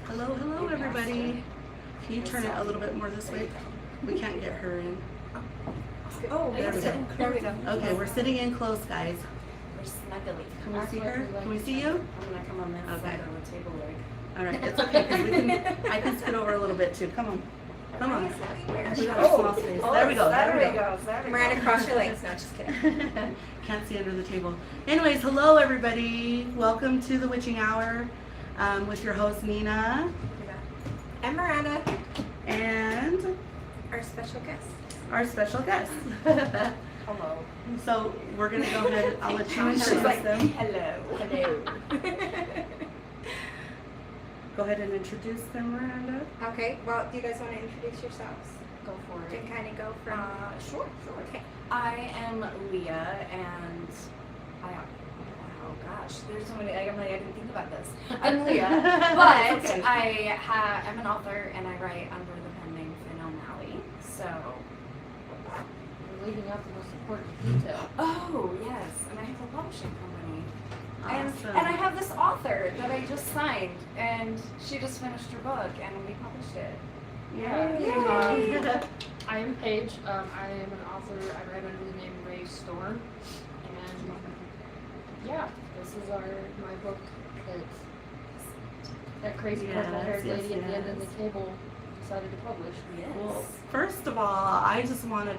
Hello, everybody. Can you turn it a little bit more this way? We can't get her in. Oh, there we go. There we go. Okay, we're sitting in close, guys. We're snuggly. Can we see her? Can we see you? I'm gonna come on this side of the table leg. All right, it's okay. 'Cause I can scoot over a little bit too. Come on. Come on. We got a small space. There we go. There we go. Miranda, cross your legs. No, just kidding. Can't see under the table. Anyways, hello everybody. Welcome to the Witching Hour with your host Nina And Miranda. and Our special guest. our special guest. Hello. So we're gonna go ahead. I'll let you She's introduce like, them. hello. Hello. Go ahead and introduce them, Miranda. Okay, well, do you guys want to introduce yourselves? Go for it. And kind of go from... Sure. Okay. I am Leah, and oh gosh, there's so many. I didn't think about this. I'm Leah, but Okay. I'm an author, and I write under the pen name Finn O'Malley. So You're leaving out the most important detail. oh yes, and I have a publishing company. Awesome. And I have this author that I just signed, and she just finished her book, and we published it. Yay. I am Paige. I am an author. I write under the name Ray Storm. And yeah, this is my book that crazy purple haired Yes, lady at the end of yes. the table decided to publish. Yes. Well, first of all, I just want to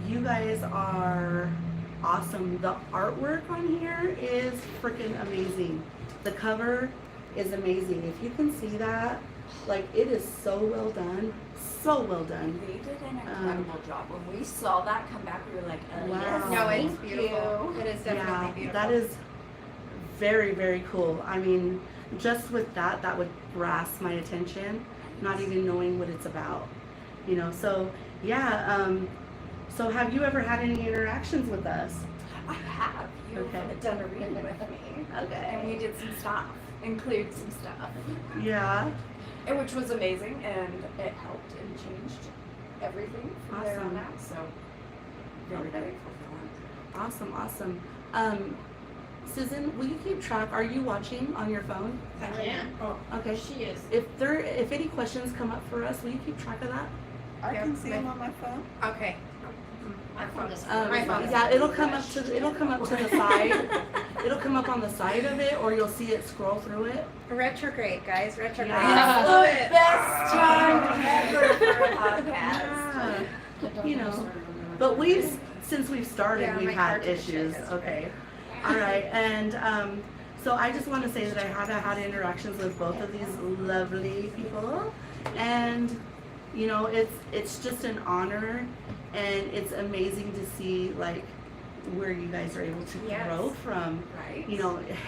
you guys are awesome. The artwork on here is freaking amazing. The cover is amazing. If you can see that, it is so well done. So well done. They did an incredible job. When we saw that come back, we were like, oh, Wow. yes, No, it's thank beautiful. you. It is definitely beautiful. That is very, very cool. I mean, just with that would grasp my attention, not even knowing what it's about. So yeah, so have you ever had any interactions with us? I have. You've Okay. done a reading with me. Okay. And we did some stuff, include some stuff, Yeah. and which was amazing, and it helped and changed everything from there on Awesome. out. So very Okay. grateful for Awesome. Susan, will you keep track? Are you watching on your phone? I can. Oh, Okay. She is. If any questions come up for us, will you keep track of that? I Yeah, can see them on my phone. okay. I found this. My phone. Yeah, it'll come up to the side. It'll come up on the side of it, or you'll see it scroll through it. Retrograde, guys. Retrograde. Yeah. Love that. it. Best time ever for a podcast. Yeah. You know, But since we've started, Yeah, we've my had cartridge issues. is Okay. All right. And so I just want to say that I have had interactions with both of these lovely people, and it's just an honor, and it's amazing to see where you guys are able to Yes. grow from. Right.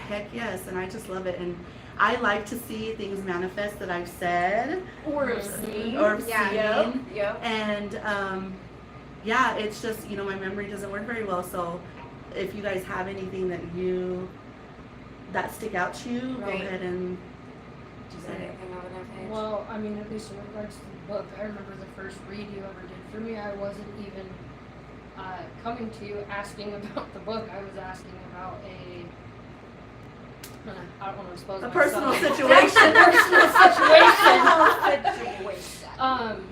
Heck yes, and I just love it. And I like to see things manifest that I've said Or seen. or Yeah. seen. Yep. And yeah, it's just my memory doesn't work very well. So if you guys have anything that stick out to you, go Right. ahead and Did you say anything over there, Paige? Well, I mean, at least in regards to the book, I remember the first read you ever did for me. I wasn't even coming to you asking about the book. I was asking about I don't want to expose a myself. personal situation. Situation.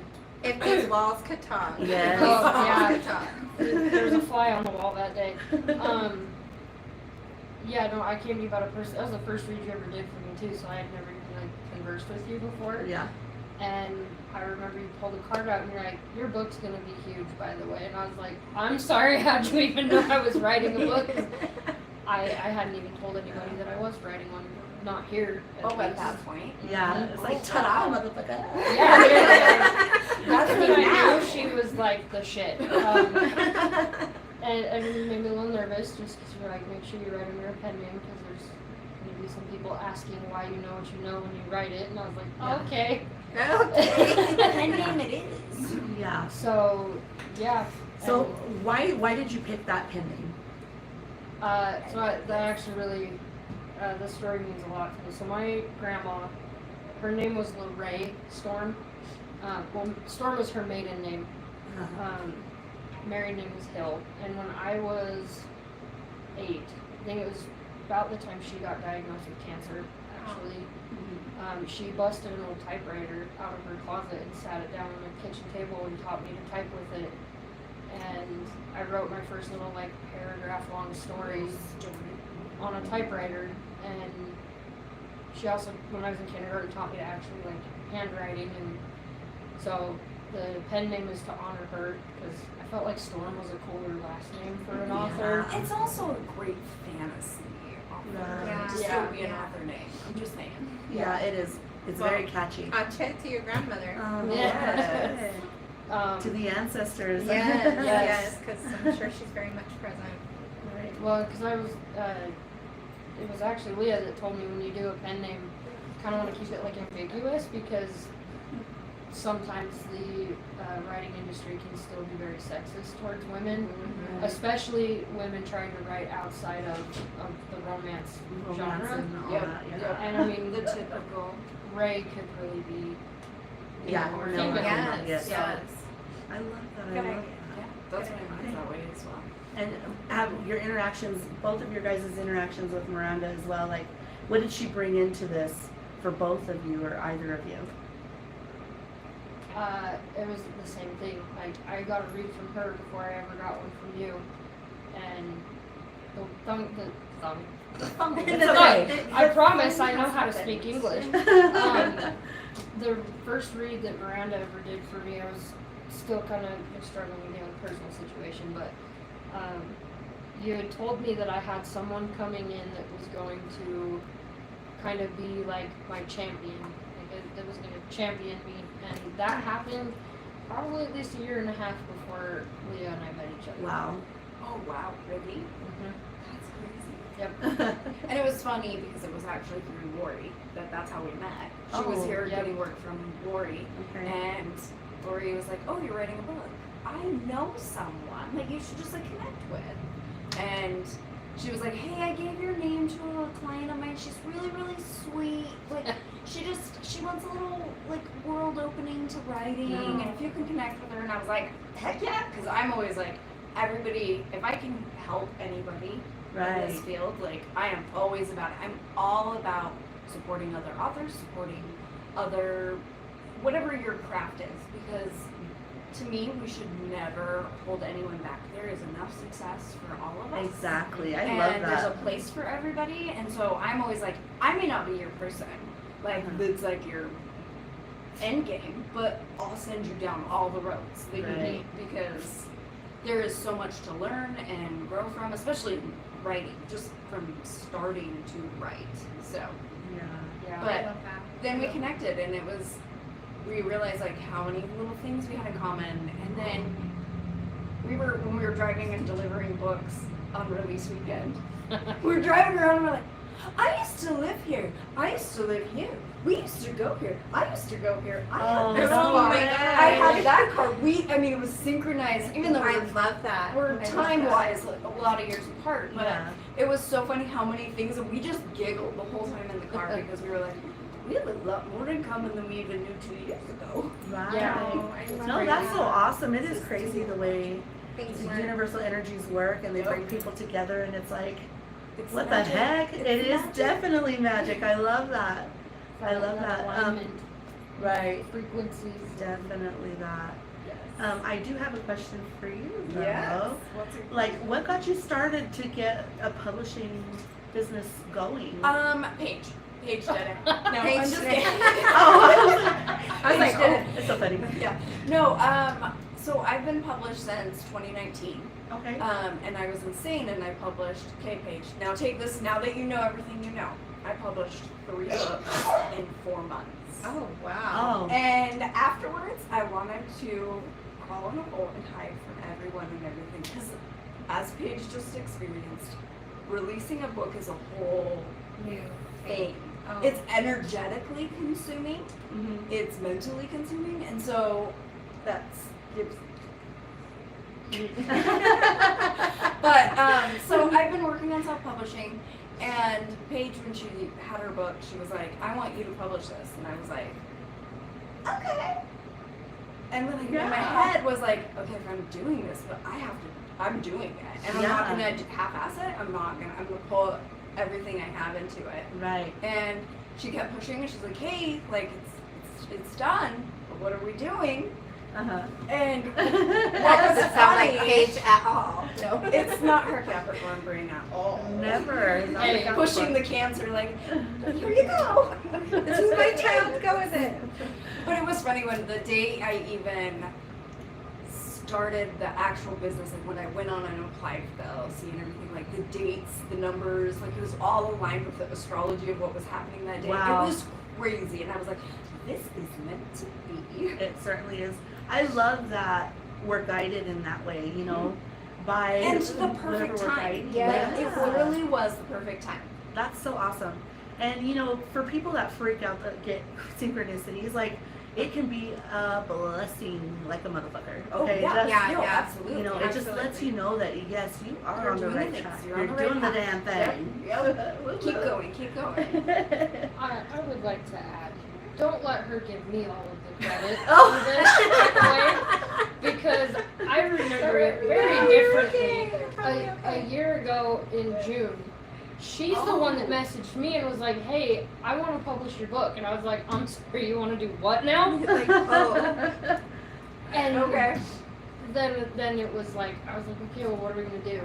If these walls could talk. Yes. If these walls Yeah. could talk. There was a fly on the wall that day. Yeah, no, I came to you about a person. That was the first read you ever did for me too, so I had never even conversed with you before. Yeah. And I remember you pulled a card out and you're like, your book's gonna be huge, by the way. And I was like, I'm sorry, how'd you even know I was writing a book? 'Cause I hadn't even told anybody that I was writing one, not here. At least. that point. Yeah. It's like ta-da, motherfucker. Yeah, that's when I knew she was like the shit. And it made me a little nervous just because you're like, make sure you write under a pen name because there's going to be some people asking why you know what you know when you write it. And I was like, Yeah. okay. Okay. Pen name it is. Yeah. So, yeah. So And, why did you pick that pen name? that actually really, this story means a lot to me. So my grandma, her name was Lorraine Storm. Storm was her maiden name. Married name was Hill. And when I was 8, I think it was about the time she got diagnosed with cancer, actually. She busted an old typewriter out of her closet and sat it down on the kitchen table and taught me to type with it. And I wrote my first little like paragraph long story on a typewriter. And she also, when I was in kindergarten, taught me to actually like handwriting. And so the pen name is to honor her because I felt like Storm was a cooler last name for an author. It's also a great fantasy author. Yeah. To still be an author name. I'm just saying. Yeah, it is. It's Well, very catchy. I'll chat to your grandmother. Yes. Um, To the ancestors. Yes, because I'm sure she's very much present. Right. Well, because I was, it was actually Leah that told me when you do a pen name, you kind of want to keep it like ambiguous because sometimes the writing industry can still be very sexist towards women, especially women trying to write outside of the romance Romance genre. and all Yep, that, yeah. yep. And I mean, The typical. Ray could really be. Yeah, more no, female. yes, Yes, yes. I love that. I Good love idea. that. Yeah, that's why mine's that way as well. And have your interactions, both of your guys' interactions with Miranda as well, like, what did she bring into this for both of you or either of you? It was the same thing. Like I got a read from her before I ever got one from you, and the thumb. It's okay. I promise I know how to speak English. The first read that Miranda ever did for me, I was still kind of struggling with a personal situation, but you had told me that I had someone coming in that was going to kind of be like my champion, like that was going to champion me, and that happened probably at least a year and a half before Leah and I met each other. Wow. Oh wow, really? Mhm. That's crazy. Yep. And it was funny because it was actually through Lori that's how we met. She was Oh, here yep. getting work from Lori, Okay. and Lori was like, "Oh, you're writing a book. I know someone that you should just like connect with." And she was like, "Hey, I gave your name to a client of mine. She's really, really sweet. Like, she wants a little like world opening to writing, and if you can connect with her." And I was like, "Heck yeah!" Because I'm always like, everybody, if I can help anybody in Right. this field, like I am always about it. I'm all about supporting other authors, supporting other whatever your craft is, because to me we should never hold anyone back. There is enough success for all of us. Exactly. I and love there's a that. place for everybody, and so I'm always like, I may not be your person, like that's like your end game, but I'll send you down all the roads that you Right. need, because there is so much to learn and grow from, especially writing, just from starting to write. So Yeah. Yeah. But- I love that. then we connected, and it was, we realized like how many little things we had in common. And then when we were driving and delivering books on release weekend, we were driving around and we're like, I used to live here. I used to live here. We used to go here. I used to go here. I Oh, had this no car. way. I had that car. I mean, it was synchronized, even though I we're, love that. we're I love time-wise like, a lot of years apart. But Yeah. it was so funny how many things, and we just giggled the whole time in the car because we were like, we have a lot more in common than we even knew 2 years ago. Wow. Yeah. Oh, I love No, that's that. so awesome. It is crazy the way Thanks, the Mark. universal energies work and they Yep. bring people together and it's like, It's what magic. the heck? It's It is magic. definitely magic. I love that. I love that. Alignment, Right. frequencies. Definitely that. Yes. I do have a question for you though. Yes. What's your Like, what got you started to get a publishing business going? Paige. Paige did it. No, Paige I'm just did it. kidding. I was like, Paige did oh, it. it's so funny. Yeah. No, so I've been published since 2019. Okay. And I was insane, and I published, okay, Paige, now take this, now that you know everything you know. I published 3 books in 4 months. Oh, wow. Oh. And afterwards, I wanted to crawl in a hole and hide from everyone and everything. Because as Paige just experienced, releasing a book is a whole New thing. Oh. It's energetically consuming, Mhm. it's mentally consuming, and so that's gives. But so I've been working on self-publishing, and Paige, when she had her book, she was like, "I want you to publish this," and I was like, "Okay." And then like, in my Yeah. head was like, "Okay, if I'm doing this, but I have to, I'm doing it, and I'm not Yeah. gonna half-ass it. I'm gonna pull everything I have into it. Right. And she kept pushing, and she's like, hey, like, it's done, but what are we doing? Uh-huh. And That doesn't sound like Paige at all. No. it's not her Capricorn brain at all. Never. Not Hey, a Pushing the Cancer, like, here you go. This is my child. Go with it. But it was funny when the day I even started the actual business, like when I went on and applied for the LLC and everything, like the dates, the numbers, like it was all aligned with the astrology of what was happening that day. Wow. It was crazy, and I was like, this is meant to be. It certainly is. I love that we're guided in that way, you know, by And the whatever perfect we're time. guided. Yeah. Like, it literally was the perfect time. That's so awesome. And you know, for people that freak out that get synchronicities, like it can be a blessing like a motherfucker. Okay. Oh, Just, yeah. absolutely. you know, it just lets you know that yes, you are You're on the doing right things. track. You're You're on the right doing the path. damn thing. Yep. Keep going, keep going. I would like to add, don't let her give me all of the credit Oh. for this, because I remember it very differently. A year ago in June, she's the one that messaged me and was like, hey, I want to publish your book. And I was like, I'm sorry, you want to do what now? Like, oh, And okay. then it was like, I was like, okay, well, what are we going to do?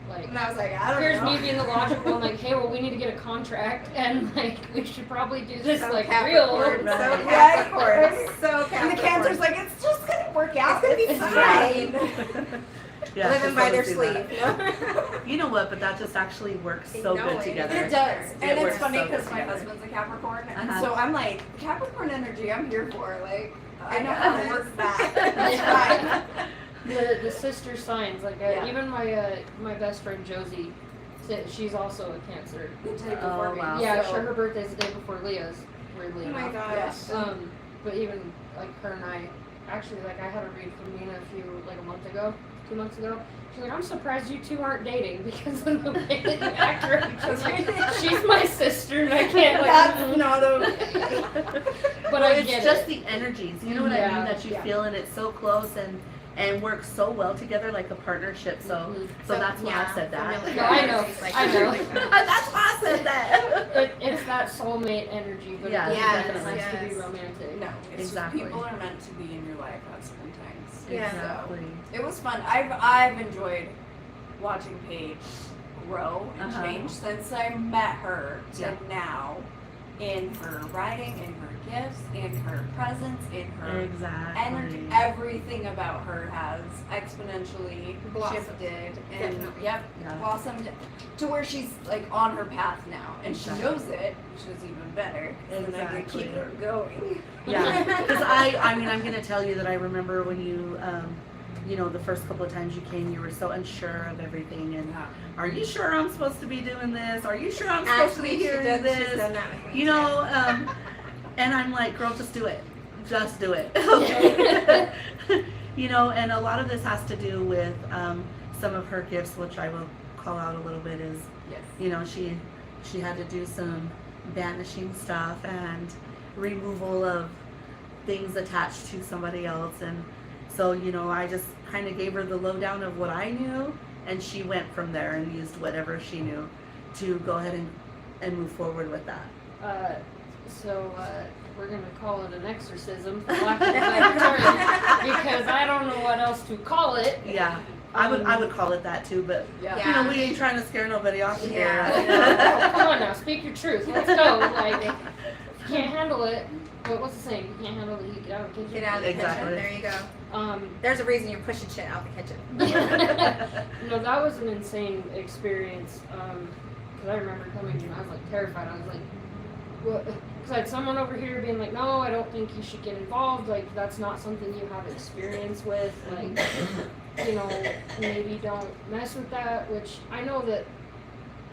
Like, And I was like, I don't here's know. me being the logical one, like, hey, well, we need to get a contract, and like, we should probably do this So like Capricorn, real. So Right. Capricorn. So And the Capricorn. Cancer's like, it's just gonna work out. It's It's gonna fine. be Yeah, Living just by let their us do sleeve. that. You know what? But that just actually works so No, good it together. It does. It And works it's funny so because good my together. husband's a Capricorn, and Uh-huh. so I'm like, Capricorn energy, I'm here for. Like, I know I how to guess. work that. That's fine. The sister signs, like, Yeah. even my best friend Josie, she's also a Cancer. The day Oh, before me. wow. Yeah, so- sure, her birthday's the day before Leah's, weirdly Oh my enough. gosh. Yes. But even like her and I, actually, like I had a read from Nina a month ago, 2 months ago. She's like, I'm surprised you two aren't dating because of the way that you act her. She's like, she's my sister and I can't like. That's not okay. But Well, I it's get just it. the energies. You know what I Yeah, mean? That you yeah. feel, and it's so close and works so well together, like a partnership. So, Mhm. so that's why I said that. familiar. No, I know. Like, I know. That's why I said that. It's that soulmate energy, but Yeah, it yes, doesn't have to yes. be romantic. No, it's Exactly. just people are meant to be in your life at certain times. Yeah. Exactly. It was fun. I've enjoyed watching Paige grow and Uh-huh. change since I met her to Yeah. now, in her writing, in her gifts, in her presence, in her Exactly. energy. Everything about her has exponentially Blossomed. shifted and Definitely. yep, Yeah. blossomed to where she's like on her path now, and she Exactly. knows it, which is even better. And then I can Exactly. keep her going. Yeah, because I mean, I'm gonna tell you that I remember when you, you know, the first couple of times you came, you were so unsure of everything, and are you sure I'm supposed to be doing this? Are you sure I'm supposed to be Actually, she's hearing done this? that with me You too. know, and I'm like, girl, just do it. Just do it. Okay. You know, and a lot of this has to do with some of her gifts, which I will call out a little bit, is, Yes. you know, she had to do some banishing stuff and removal of things attached to somebody else. And so, you know, I just kind of gave her the lowdown of what I knew, and she went from there and used whatever she knew to go ahead and move forward with that. So we're gonna call it an exorcism, for lack of a better term, because I don't know what else to call it. Yeah, I would call it that too, but Yeah. you know, we ain't trying to scare nobody off here. Yeah. Come on now, speak your truth. Let's go. Like, if you can't handle it. What's the saying? You can't handle the heat. Get out of the kitchen. Get out of the Exactly. kitchen. There you go. Um, There's a reason you're pushing shit out the kitchen. no, that was an insane experience. Because I remember coming and I was like terrified. I was like, what? Because I had someone over here being like, no, I don't think you should get involved. Like, that's not something you have experience with. Like, you know, maybe don't mess with that. Which I know that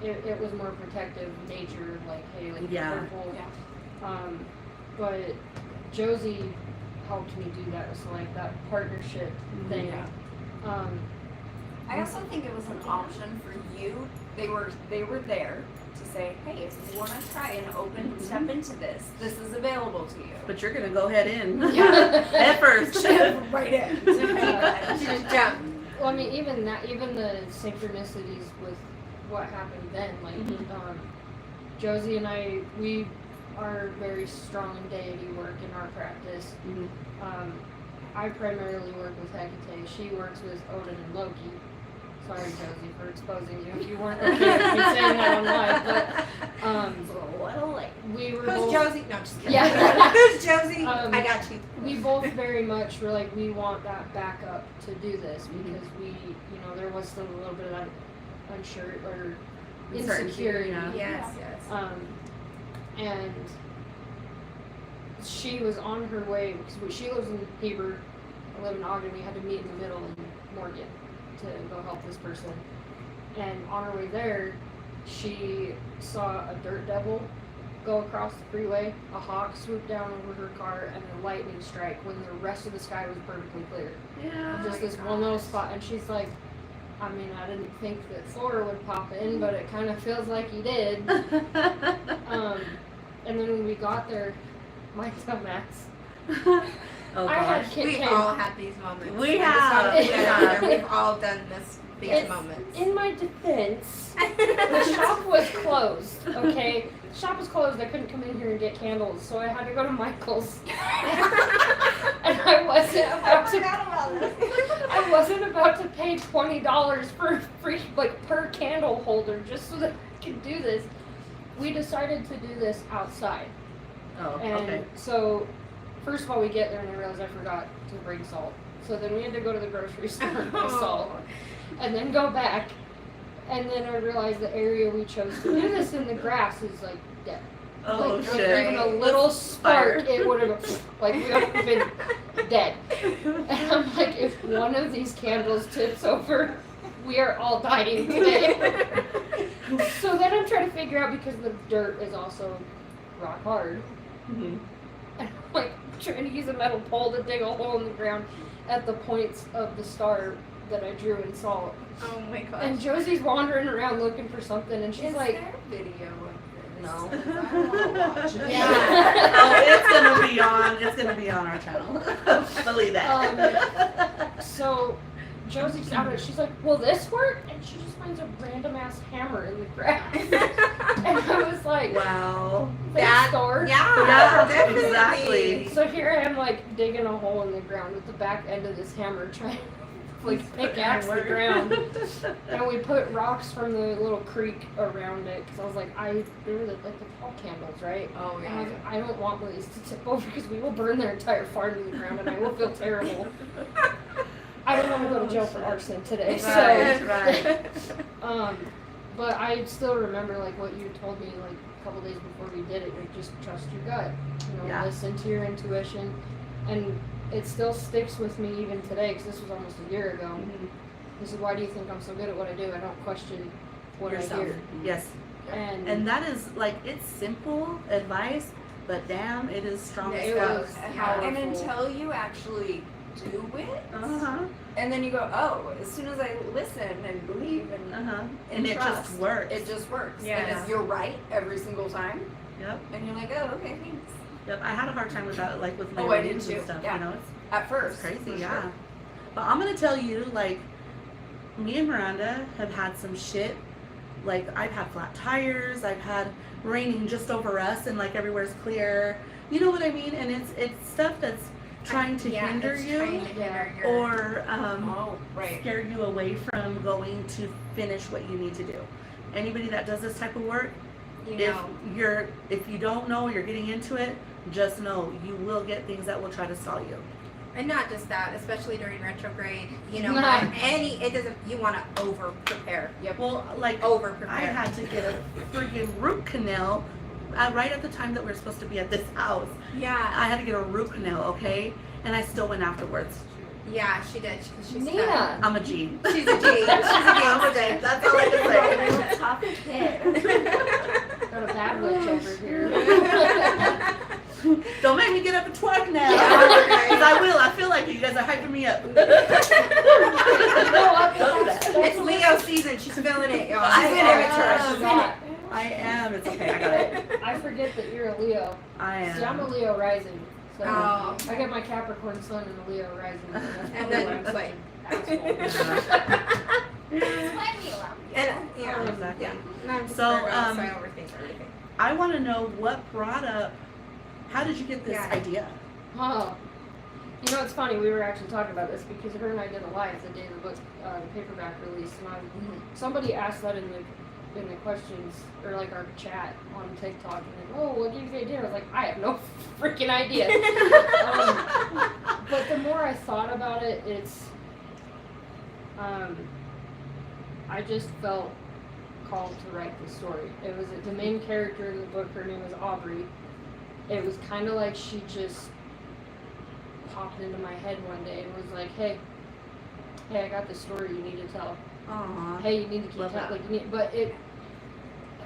it was more protective nature. Like, hey, like, be Yeah. careful. Yeah. But Josie helped me do that. So like that partnership thing. Yeah. Um, I also think it was an option for you. They were there to say, hey, if you want to try and step into this is available to you. But you're gonna go head in. Yeah. Head first. Right in. You just jump. Well, I mean, even the synchronicities with what happened then. Like, Mhm. Josie and I, we are very strong in deity work in our practice. Mhm. I primarily work with Hecate. She works with Odin and Loki. Sorry, Josie, for exposing you. If you weren't okay with me saying that on live, but What a late. we were Who's both. Josie? No, just kidding. Yeah. Who's Josie? I got you. We both very much were like, we want that backup to do this because we, there was still a little bit of that unsure or Uncertainty, insecurity. yeah. Yes, yes. And she was on her way because she lives in Heber, I live in Ogden. We had to meet in the middle in Morgan to go help this person. And on her way there, she saw a dirt devil go across the freeway, a hawk swoop down over her car, and a lightning strike when the rest of the sky was perfectly clear. Yeah. Just this one little spot, and she's like, I mean, I didn't think that Thor would pop in, but it kind of feels like he did. And then when we got there, my dumbass. Oh I had gosh. Kit We Kat. all have these moments. We I just wanna have. put that out there. We've all done these It's- moments. In my defense, the shop was closed, okay? The shop was closed. I couldn't come in here and get candles, so I had to go to Michael's. And I wasn't about to pay $20 for free, per candle holder just so that I could do this. We decided to do this outside. Oh, And okay. so, first of all, we get there and I realized I forgot to bring salt. So then we had to go to the grocery store and buy salt. And then go back. And then I realized the area we chose to do this in, the grass is like dead. Oh Like, shit. even a little spark, it would have, we would have been dead. And I'm like, if one of these candles tips over, we are all dying today. So then I'm trying to figure out, because the dirt is also rock hard. Mhm. And I'm like trying to use a metal pole to dig a hole in the ground at the points of the star that I drew in salt. Oh my gosh. And Josie's wandering around looking for something, and she's Is like, there a video of this? No. I don't want to watch it. Yeah. Oh, it's gonna be on our channel. Believe that. So Josie's out of it. She's like, will this work? And she just finds a random ass hammer in the grass. And I was like, Wow. thanks, Thor. Yeah, definitely. exactly. So here I am, like, digging a hole in the ground with the back end of this hammer, trying to, pickaxe the ground. And we put rocks from the little creek around it, because I was like, they were like the tall candles, right? Oh And I was yeah. like, I don't want these to tip over, because we will burn their entire farm to the ground, and I will feel terrible. I don't want to go to jail for arson today, Right. but I still remember, like, what you told me, like, a couple days before we did it, like, just trust your gut, Yeah. listen to your intuition, and it still sticks with me even today, because this was almost a year ago. Mhm. This is, why do you think I'm so good at what I do? I don't question what Yourself. I hear. Yes. And that is like, it's simple advice, but damn, it is strong as It fuck. was Yeah. powerful. And until you actually do it, Uh-huh. and then you go, oh, as soon as I listen and believe and, Uh-huh. and And it trust, just works. it just works. Yeah. And you're right every single time, Yep. and you're like, oh, okay, thanks. Yep. I had a hard time with that, like with my Oh, I did readings and too. stuff. Yeah. You know, it's At first, crazy, for yeah. sure. But I'm gonna tell you, like, me and Miranda have had some shit. Like, I've had flat tires. I've had raining just over us, and like everywhere's clear. You know what I mean? And it's stuff that's trying to hinder it's you, trying to hinder your- or Oh, right. scare you away from going to finish what you need to do. Anybody that does this type of work, you know. if you don't know you're getting into it, just know you will get things that will try to stall you. And not just that, especially during retrograde, No. it doesn't, you want to over prepare. Well, like, Over I prepare. had to get a friggin' root canal right at the time that we were supposed to be at this house. Yeah, I had to get a root canal, okay? And I still went afterwards. yeah, she did. She's tough. Nina. I'm a G. She's a G. She's a I'm a G. G. That's all I can say. Real tough kid. Got a bad witch over here. Don't make me get up and twerk now. Yeah, Because I will. I feel like you guys are hyping me up. Don't do that. It's Leo season. She's feeling it, y'all. I She's am. immature. She's in it. I am. It's okay. I got it. I forget that you're a Leo. I See, I'm a am. Leo rising. So Oh. I got my Capricorn sun and a Leo rising. So that's And probably then why I'm it's like- such an asshole. Let me And yeah, Exactly. yeah. And I'm So, so I overthink everything. I want to know what brought up. How did you get this Yeah. idea? Oh. You know, it's funny, we were actually talking about this because her and I did a live the day the book, the paperback release, and somebody asked that in the questions, or like our chat on TikTok, and like, oh, what gave you the idea? I was like, I have no freaking idea. But the more I thought about it, I just felt called to write the story. It was the main character in the book, her name was Aubrey. It was kind of like she just popped into my head one day and was like, hey, I got this story you need to tell. Aww. Hey, you need to keep Love that. like you need, but it,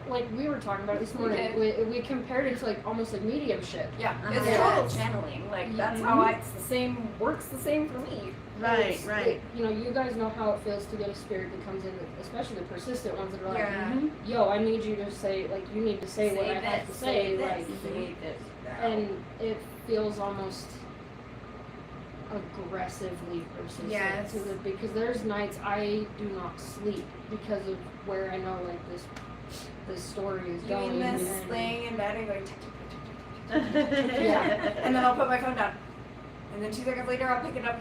like we were talking about it this morning. We compared it to like almost like mediumship. Yeah, Uh-huh. it's Yeah. total channeling. Like that's how it's the same. Works the same for me. Right, It's- right. you know, you guys know how it feels to get a spirit that comes in, especially the persistent ones that are like, Yeah. Mhm. yo, I need you to say, like, you need to say what I have to say, like, say this. and it feels almost aggressively persistent Yes. because there's nights I do not sleep because of where I know like this story is You going. mean this and- thing in bed and going, yeah. and then I'll put my phone down, and then 2 seconds later I'll pick it up.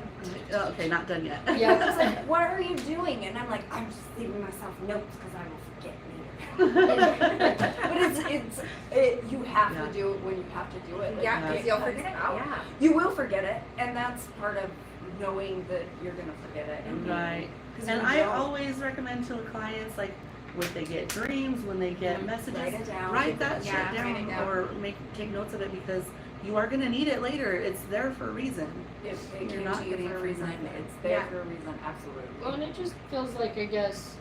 Okay, not done yet. Yeah. It's like, what are you doing? And I'm like, I'm just leaving myself notes because I will forget later. But you have Yeah. to do it when you have to do it. Like, Yeah, because you'll forget it. Yeah, you will forget it, and that's part of knowing that you're gonna forget it. And Right. 'cause And you I don't. always recommend to clients, like, when they get dreams, when they get messages, Write it down. write that shit Yeah, write down, it down. or take notes of it because you are going to need it later. It's there for a reason. It You're came not to you getting for a a reason. reminder. It's there Yeah. for a reason. Absolutely. Well, and it just feels like, I guess,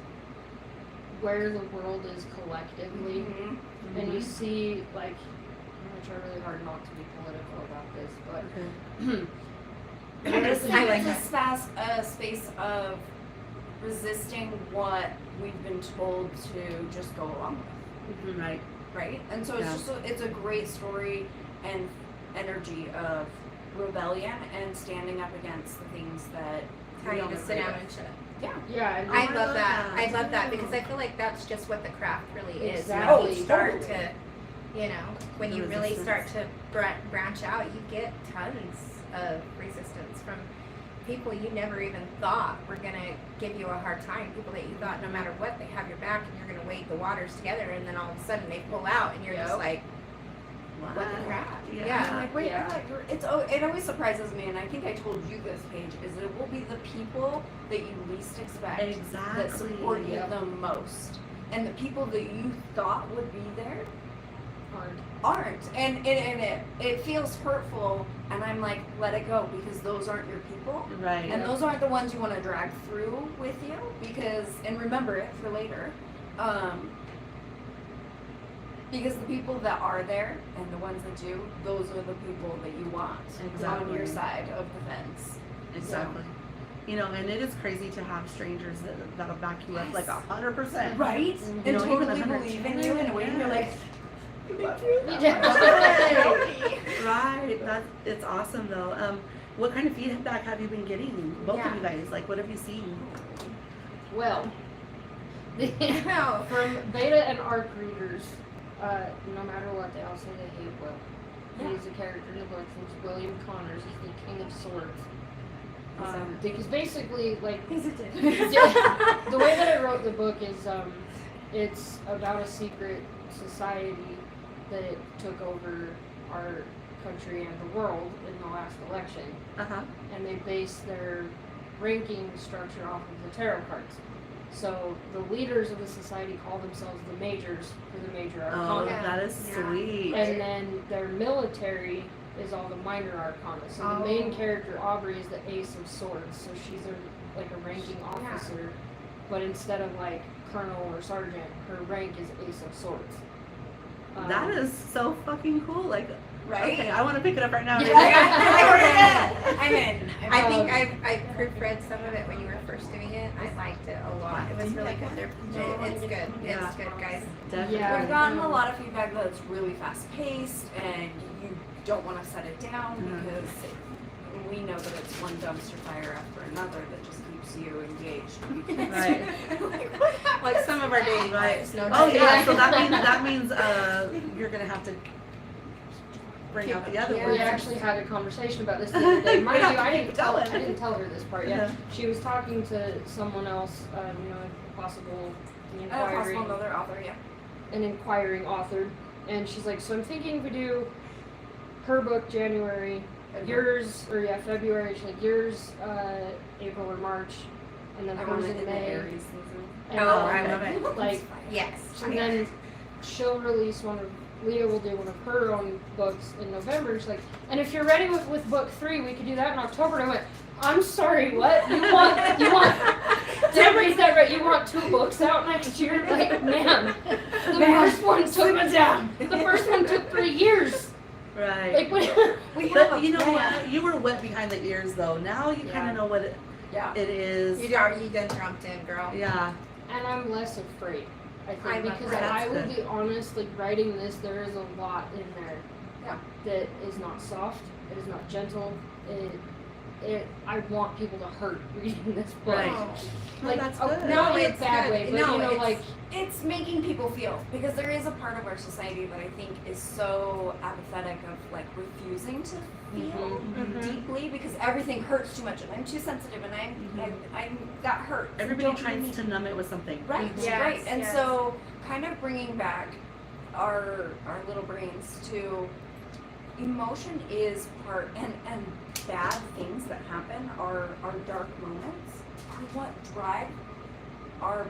where the world is collectively, Mhm. and you see, like, I'm gonna try really hard not to be political about this, but Okay. It's I like a space of resisting what we've been told to just go along with, Right. right? And so it's Yeah. just it's a great story and energy of rebellion and standing up against the things that How we you don't just sit agree down with. and shut. yeah, and I I love love that. that. I love that because I feel like that's just what the craft really is. Exactly. When you start Totally. to, you know, when you really start to branch out, you get tons of resistance from people you never even thought were gonna give you a hard time. People that you thought no matter what they have your back and you're gonna wade the waters together, and then all of a sudden they pull out and you're just Yep. like, Wow. what the crap? Yeah. I'm like, wait, Yeah. it always surprises me, and I think I told you this, Paige, is that it will be the people that you least expect Exactly. that support you Yep. the most. And the people that you thought would be there aren't. And it feels hurtful, and I'm like, let it go, because those aren't your people. Right. And those aren't the ones you want to drag through with you, because, and remember it for later, because the people that are there and the ones that do, those are the people that you want on your Exactly. side of the fence. Exactly. You know, and it is crazy to have strangers that'll back you up Yes. like 100%. Right? Mhm. And You know, even totally 100. believe in you in a way you're like, Right. It's awesome though. What kind of feedback have you been getting? Both of you guys. Like, what have you seen? well, No. from beta and arc readers, no matter what, they all say they hate Will. Yeah. He's a character in the book. He's William Connors. He's the King of Swords. Because basically, like, he's a dick. the way that I wrote the book is, it's about a secret society that took over our country and the world in the last election, Uh-huh. and they based their ranking structure off of the tarot cards. So the leaders of the society call themselves the majors for the major Oh, arcana, Yeah. that is Yeah. sweet. and then their military is all the minor arcana. So the main character, Aubrey, is the Ace of Swords. So she's like a ranking officer, but instead of like colonel or sergeant, her rank is Ace of Swords. That is so fucking cool. Like, Right? okay, I want to pick it up right now. Yeah. I'm in. I think I proofread some of it when you were first doing it. I liked it a lot. It was really good. It's good. Yeah. It's good, guys. Definitely. Yeah. We've gotten a lot of feedback that's really fast paced, and you don't want to set it down Mhm. because we know that it's one dumpster fire after another that just keeps you engaged. Right. Like some of our dating Right. lives. No Oh doubt. yeah, so that means you're gonna have to bring out the other Yeah. words. We actually had a conversation about this the other day. Mind Yeah, you, I keep didn't tell going. her this part yet. Yeah. She was talking to someone else, you know, a possible Possible another author, yeah. an inquiring author, and she's like, so I'm thinking if we do her book January, yours, or yeah, February, she's like, yours, April or March, and then I hers want it in in the May. Aries season. And, Oh, I love it. Like, Yes. and then she'll release one of, Leah will do one of her own books in November. She's like, and if you're ready with book 3, we could do that in October. And I went, I'm sorry, what? You want, did I read that right? You want 2 books out next year? Like, man, the first one took 3 years. Right. Like, what? We have But a you know plan. what? You were wet behind the ears though. Now you kind Yeah. of know what Yeah. it is. You done jumped in, girl. Yeah. And I'm less afraid, I think, I love because that. I will That's be honest, like, writing this, there is a lot in there Yeah. that is not soft, it is not gentle, I want people to hurt reading this book. Right. Oh. No, Like, that's oh, good. not in a it's bad good. way, but No, you know, it's- like, It's making people feel, because there is a part of our society that I think is so apathetic of like refusing to feel Mhm. deeply because everything hurts too much and I'm too sensitive and I'm got hurt. so Everybody don't tries need to numb it with something. Right, Yes, right. And yes. so kind of bringing back our little brains to emotion is part and bad things that happen are dark moments are what drive our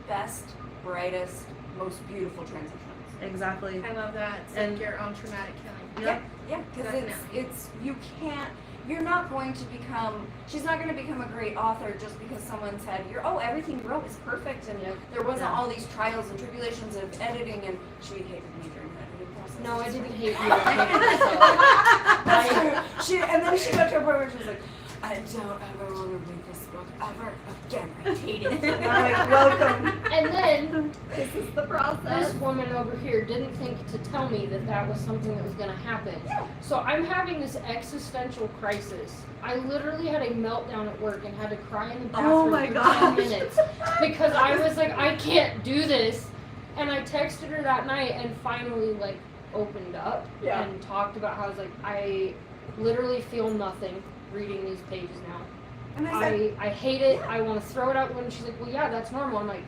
best, brightest, most beautiful transitions. Exactly. I love that. It's And- like your own traumatic killing. Yep. Yeah, because Definitely. it's you can't. You're not going to become. She's not going to become a great author just because someone said everything you wrote is perfect and Yep. there wasn't Yeah. all these trials and tribulations of editing and she hated me during the editing process. no, I She's didn't like- hate you, I hated myself. That's true. And then she got to a point where she was like, I don't ever want to read this book ever again. I hate it. And I'm like, welcome. And then, This is the process. this woman over here didn't think to tell me that was something that was going to happen. So I'm having this existential crisis. I literally had a meltdown at work and had to cry in the bathroom Oh my for gosh. 10 minutes because I was like, I can't do this. And I texted her that night and finally like opened up Yeah. and talked about how I was like, I literally feel nothing reading these pages now. And I said, I hate it. I want to throw it out when she's like, well, yeah, that's normal. I'm like,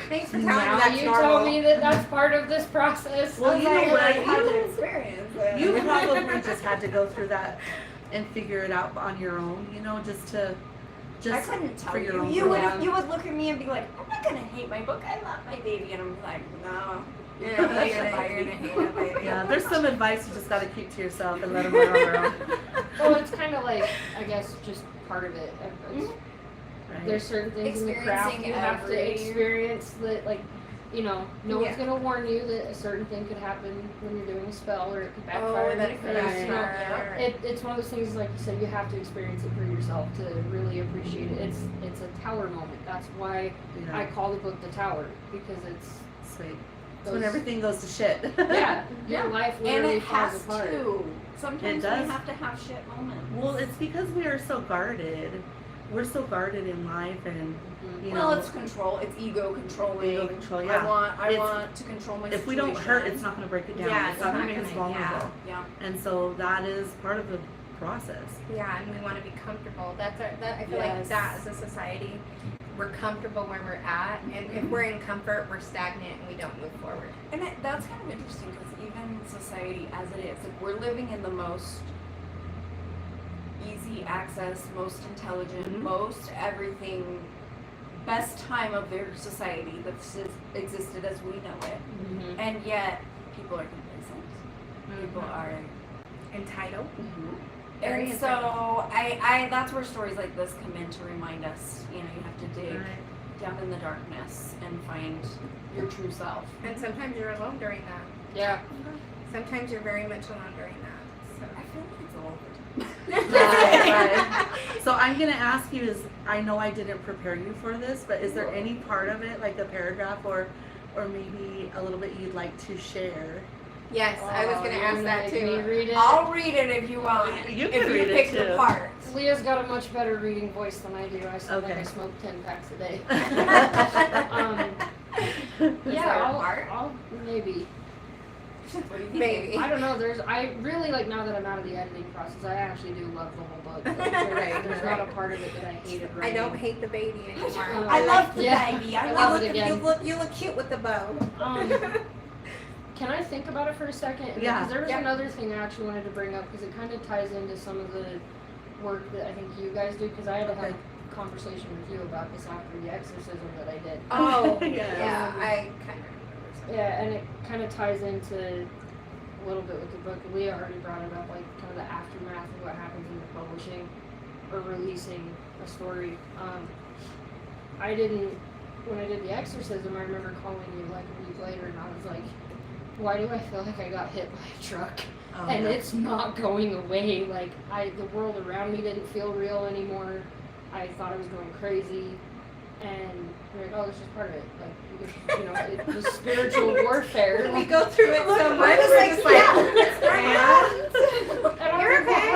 Thanks for telling me now that's you normal. tell me that that's part of this process. Well, you know I what? had to experience it. You probably just had to go through that and figure it out on your own, just I just couldn't tell for your you. own You growth. would look at me and be like, I'm not gonna hate my book. I love my baby, and I'm like, no. You're gonna hate it, baby. Yeah, there's some advice you just gotta keep to yourself and let them run on their own. Well, it's kind of like, I guess, just part of it. It's- Right. There's certain things in the craft Experiencing you have to every- experience that, like, no one's Yeah. gonna warn you that a certain thing could happen when you're doing a spell or it could backfire. Oh, in that your it could face, you know. backfire. It's one of those things, like you said, you have to experience it for yourself to really appreciate it. It's a tower moment. That's why Yeah. I call the book The Tower, because it's Sweet. It's when those- everything goes to shit. yeah, your Yeah. life And literally it falls has apart. to. Sometimes It does. we have to have shit moments. Well, it's because we are so guarded. We're so guarded in life, and Mhm. Well, it's control. It's ego controlling. Ego control, I yeah. want It's- to control my if we don't situation. hurt, it's not going to break it down. Yeah, it's it's not going not to make us gonna- yeah. vulnerable. Yeah. And so that is part of the process. Yeah, and we want to be comfortable. That I feel like Yes. that as a society, we're comfortable where we're at, and if we're in comfort, we're stagnant and we don't move forward. And that's kind of interesting because even society as it is, like we're living in the most easy access, most intelligent, Mhm. most everything, best time of their society that's existed as we know it. Mhm. And yet, people are complacent. People are. Entitled. And so, I that's where stories like this come in to remind us, you have to dig down in the darkness and find your true self. And sometimes you're alone during that. Yeah. Sometimes you're very much alone during that. I feel like it's all Right. So I'm gonna ask you is, I know I didn't prepare you for this, but is there any part of it, like a paragraph or maybe a little bit you'd like to share Yes, I was gonna you're ask that make me too. read it. I'll read it if you want. You if can you read it pick the too. parts. Leah's got a much better reading voice than I do. I sound like Okay. I smoke 10 packs a day. Is there Yeah, a part? I'll maybe. What do you think? Maybe. I don't know. I really like now that I'm out of the editing process. I actually do love the whole book. Like, there's not a part of it that I hated I writing. don't hate the baby anymore. I love the Yeah. baby. I I love love it again. You look cute with the bow. Can I think about it for a second? Yeah. Because there was Yeah. another thing I actually wanted to bring up because it kind of ties into some of the work that I think you guys do. Because I had to have a conversation with you about this after the exorcism that I did. Oh, Yes. yeah, I kind of remember something. Yeah, and it kind of ties into a little bit with the book. Leah already brought it up, like kind of the aftermath of what happens in the publishing or releasing a story. I didn't, when I did the exorcism, I remember calling you like a week later, and I was like, why do I feel like I got hit by a truck? Oh, And yeah. it's not going away. Like the world around me didn't feel real anymore. I thought I was going crazy, and you're like, oh, this is part of it. Like, you know, it was spiritual warfare. We go through it so much. I was We're like, just yeah. And I You're was like, okay.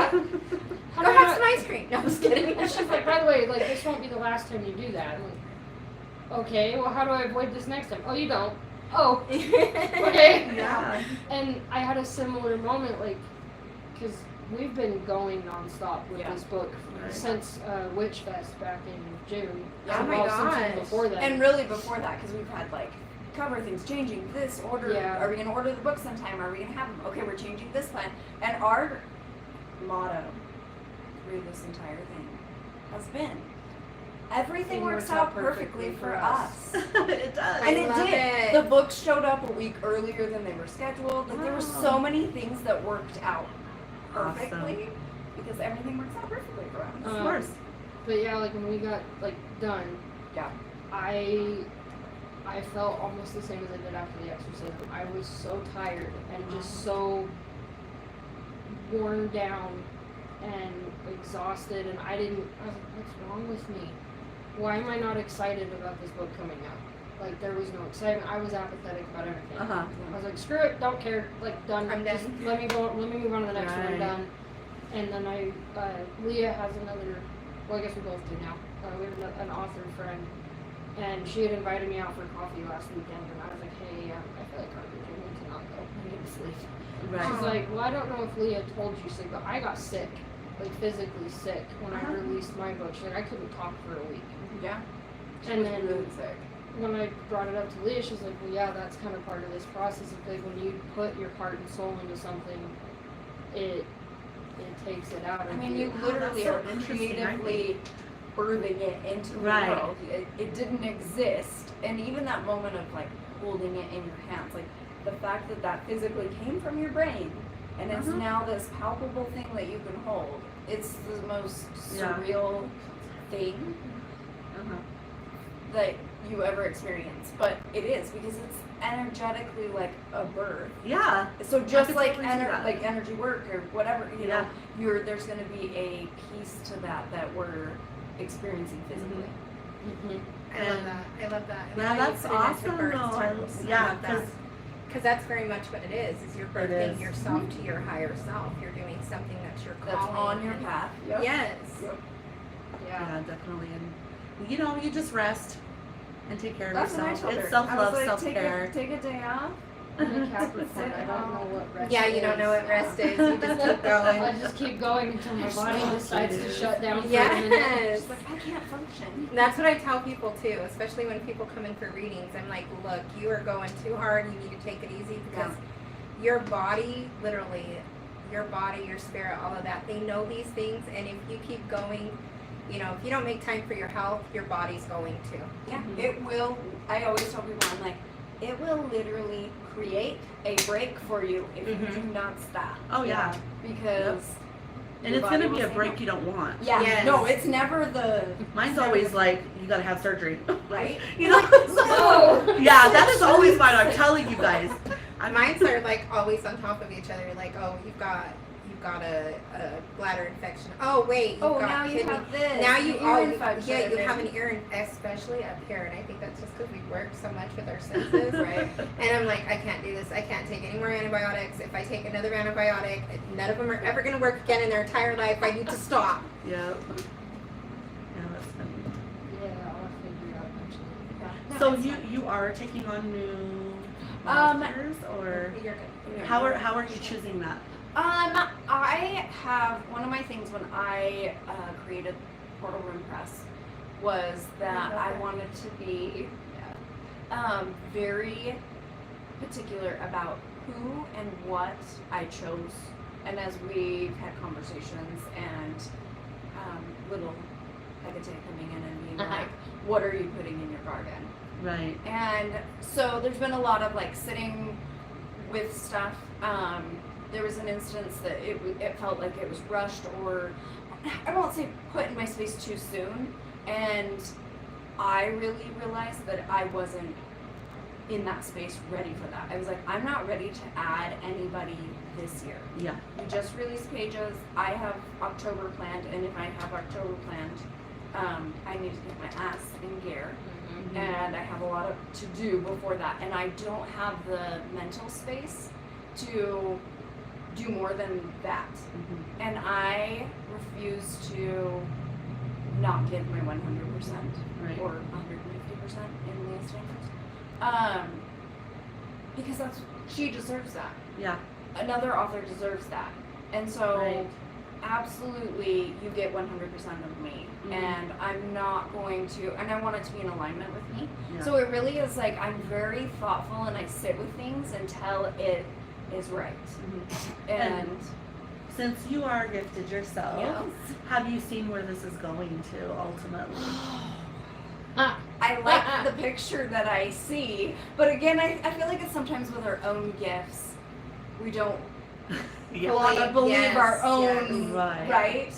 how Go do I have some ice cream. No, I'm just kidding. And she's like, by the way, like, this won't be the last time you do that. I'm like, okay, well, how do I avoid this next time? Oh, you don't. Oh, okay. Yeah. And I had a similar moment, like, because we've been going nonstop with Yeah. this book Right. since Witch Fest back in June. Oh my Well, since gosh. before that. And really before that, because we've had like cover things changing. This order. Yeah. Are we gonna order the books sometime? Are we gonna have them? Okay, we're changing this plan. And our motto through this entire thing has been everything works out perfectly for us. It does. And I it love did. it. The books showed up a week earlier than they were scheduled. Like there were so Wow. many things that worked out perfectly Awesome. because everything works out perfectly for us. Of course. But yeah, like, when we got, like, done, Yeah. I felt almost the same as I did after the exorcism. I was so tired and just so worn down and exhausted, and I was like, what's wrong with me? Why am I not excited about this book coming out? Like, there was no excitement. I was apathetic about everything. Uh-huh. I was like, screw it, don't care, like, done. I'm Just done. let me move on to the next one, I'm Right. done. And then Leah has another, well, I guess we both do now. We have an author friend, and she had invited me out for coffee last weekend, and I was like, hey, I feel like garbage, I need to not go, I need to sleep. Right. She's like, well, I don't know if Leah told you, she's like, but I got sick, like physically sick when I Uh-huh. released my book. She's like, I couldn't talk for a week. Yeah. And was then really sick. when I brought it up to Leah, she's like, well, yeah, that's kind of part of this process. Of like, when you put your heart and soul into something, it takes it out. I of mean, you. you Wow, literally that's so are interesting, aren't creatively birthing it into the Right. world. It didn't exist. And even that moment of like holding it in your hands, like the fact that that physically came from your brain and it's Uh-huh. now this palpable thing that you can hold. It's the most Yeah. surreal thing Uh-huh. that you ever experience. But it is because it's energetically like a birth. Yeah. So just could like totally see that. like energy work or whatever, you Yeah. know, there's going to be a piece to that we're experiencing physically. Mhm. I love that. I love that. And Yeah, how you that's put it into awesome, birth though. terms. I Yeah, love that. Because that's very much what it is you're birthing is. yourself to your higher self. You're doing something that's your That's calling. on your and- path. Yes. Yep. Yeah. Yeah, definitely. And you know, you just rest and take care of That's what I yourself. told her. It's self-love, I was like, self-care. Take a day off. I'm a Capricorn. I don't know what rest Yeah, is. you don't know what rest is. You just keep going. I just keep going until my body So decides to excited. shut down for a Yes. minute. She's like, I can't function. That's what I tell people too, especially when people come in for readings. I'm like, look, you are going too hard. You need to take it easy because your body, literally, your body, your spirit, all of that, they know these things. And if you keep going, you know, if you don't make time for your health, your body's going to. Yeah, Mhm. it will. I always tell people, I'm like, it will literally create a break for you if you Mhm. do not stop. Oh yeah. Because. And your it's body gonna will be a say break no. you don't want. Yeah. Yes. No, it's never the. Mine's always like, you gotta have surgery. Right? You know? No. Yeah, that is always mine. I'm telling you guys. Mine's are like always on top of each other. Like, oh, you've got you've got a bladder infection. Oh wait, you've got now you kidney. have this. Now you ear you infection. have an ear, especially up here, and I think that's just because we work so much with our senses, right? And I'm like, I can't do this. I can't take any more antibiotics. If I take another antibiotic, none of them are ever going to work again in their entire life. I need to stop. Yeah. Yeah, that's funny. Yeah, I'll figure it out eventually. So you are taking on new monsters, or You're good. how are you choosing that? I have one of my things when I created Portal Room Press was that I wanted to be very particular about who and what I chose. And as we've had conversations and little Hecate coming in and being like, what are you putting in your garden? Right. And so there's been a lot of like sitting with stuff. There was an instance that it felt like it was rushed, or I won't say put in my space too soon. And I really realized that I wasn't in that space ready for that. I was like, I'm not ready to add anybody this year. Yeah. We just released pages. I have October planned, and if I have October planned, I need to get my ass in gear. And I have a lot to do before that, and I don't have the mental space to do more than that. And I refuse to not give my 100% Right. or 150% in the instant. Because she deserves that. Yeah. Another author deserves that, and so Right. absolutely you get 100% of me. And I'm not going to, and I want it to be in alignment with me. Yeah. So it really is like I'm very thoughtful and I sit with things until it is right. And Since you are gifted yourself, Yes. have you seen where this is going to ultimately? I like the picture that I see, but again, I feel like it's sometimes with our own gifts, we don't want to believe Yes, our own, yes. right?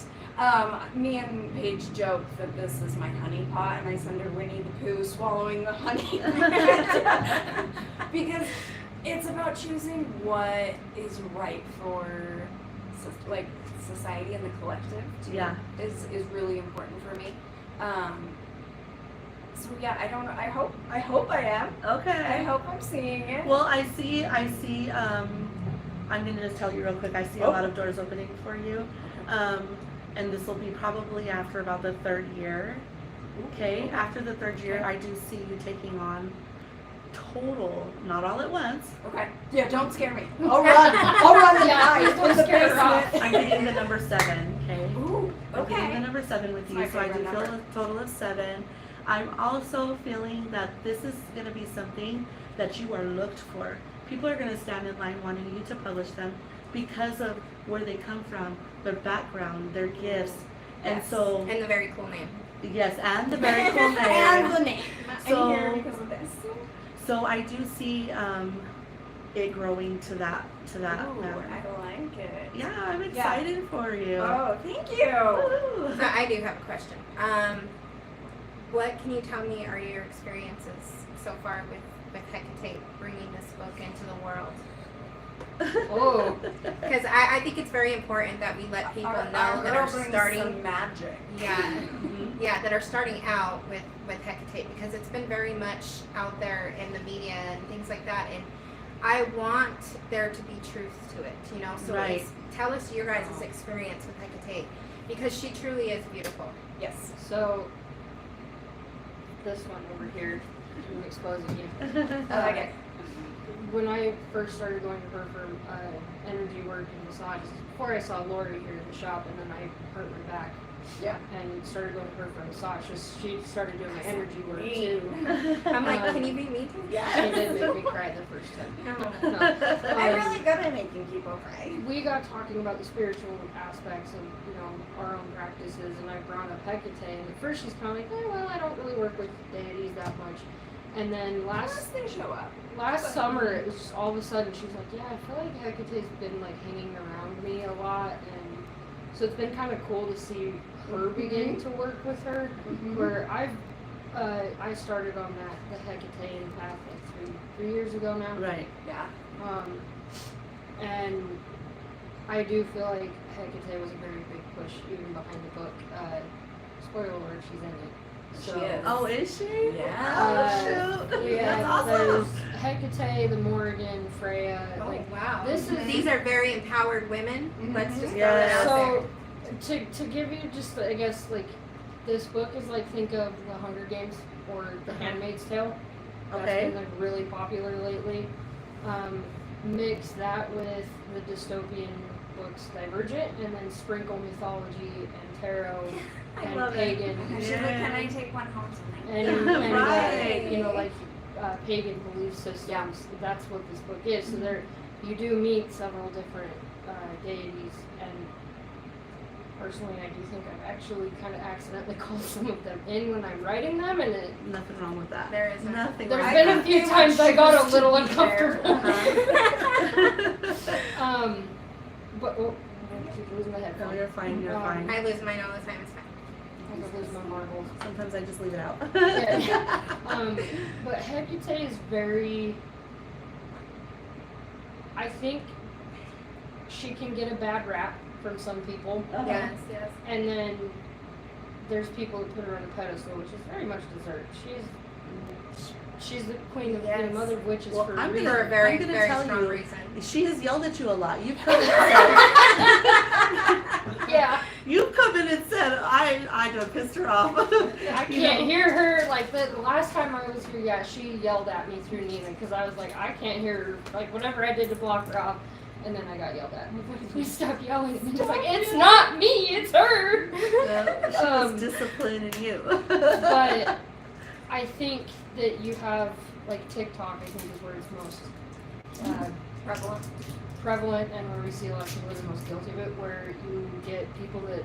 Me and Paige joke that this is my honey pot, and I send her Winnie the Pooh swallowing the honey. Because it's about choosing what is right for like society and the collective too. Yeah. is really important for me. So yeah, I don't know. I hope I am. Okay. I hope I'm seeing it. Well, I see, I'm gonna just tell you real quick, I see a lot of doors opening for you. And this will be probably after about the third year. Okay, after the third year, I do see you taking on total, not all at once. Okay. Yeah, don't scare me. I'll run. I'll run and hide from the scare her off. basement. I'm getting the number 7, okay? Ooh, I'm getting the okay. number 7 with It's you, my so I do favorite feel number. a total of 7. I'm also feeling that this is gonna be something that you are looked for. People are gonna stand in line wanting you to publish them because of where they come from, their background, their gifts. And Yes. so, And the very cool name. yes, and the very cool name. And the name. So- I'm here because of this. So I do see it growing to that Ooh, manner. I like it. Yeah, I'm excited for you. Oh, thank you. Woo. So I do have a question. What can you tell me are your experiences so far with Hecate bringing this book into the world? Oh. Because I think it's very important that we let people know that are starting, magic. that are starting out with Hecate, because it's been very much out there in the media and things like that, and I want there to be truth to it, you know. So Right. tell us your guys' experience with Hecate, because she truly is beautiful. Yes. So, this one over here, I'm exposing you. Okay. When I first started going to her for energy work and massages, before I saw Lori here in the shop, and then I hurt my back. Yeah. And started going to her for massages. She started doing my energy work Me. too. I'm like, can you be me too? She did make me cry the first time. No. No. I'm really good at making people cry. We got talking about the spiritual aspects of, our own practices, and I brought up Hecate, and at first she's kind of like, well, I don't really work with deities that much. And then Last they show up. last summer, it was just all of a sudden, she's like, yeah, I feel like Hecate's been like hanging around me a lot, and so it's been kind of cool to see her begin to work with her, where I started on the Hecatean path like three years ago now. Right. Yeah. And I do feel like Hecate was a very big push even behind the book. Spoiler alert, she's in it. So, She is. Oh, is she? Yeah. Oh, shoot. Yeah, That's there's awesome. Hecate, the Morrigan, Freya. Oh, Like wow. this is These are very empowered women. Mhm. Let's just throw Yeah. that out so to give you just I guess like this book is like think of the Hunger Games or the Handmaid's Tale. That's Okay. been like really popular lately. Mix that with the dystopian books Divergent, and then sprinkle mythology and tarot I and love pagan it. Can I take one home tonight? and Right. you know like pagan belief systems. Yeah. That's what this book is. So there, you do meet several different deities, and personally, I do think I've actually kind of accidentally called some of them in when I'm writing them, and it, Nothing wrong with that. There isn't. Nothing there's wrong been with a few times I got a little uncomfortable. that. But I keep losing my headphone. No, you're fine, you're fine. I lose mine all the time. It's fine. I'm gonna lose my marbles. Sometimes I just leave it out. Yeah. But Hecate is very. I think she can get a bad rap from some people, Yes, yes. and then there's people who put her on a pedestal, which is very much deserved. She's the queen of the Yes. mother of witches Well, for a I'm reason. For a very, I'm gonna very tell strong you- reason. She has yelled at you a lot. You've come in and Yeah, said, you've come in and said I done pissed her off. I You can't know? hear her. Like the last time I was here, yeah, she yelled at me through Nina because I was like, I can't hear her. Like whatever I did to block her off, and then I got yelled at. I'm like, please stop yelling at me. She's like, it's not me, it's her. Well, she was disciplining you. But I think that you have like TikTok. I think is where it's most prevalent, and where we see a lot of people that are most guilty of it. Where you get people that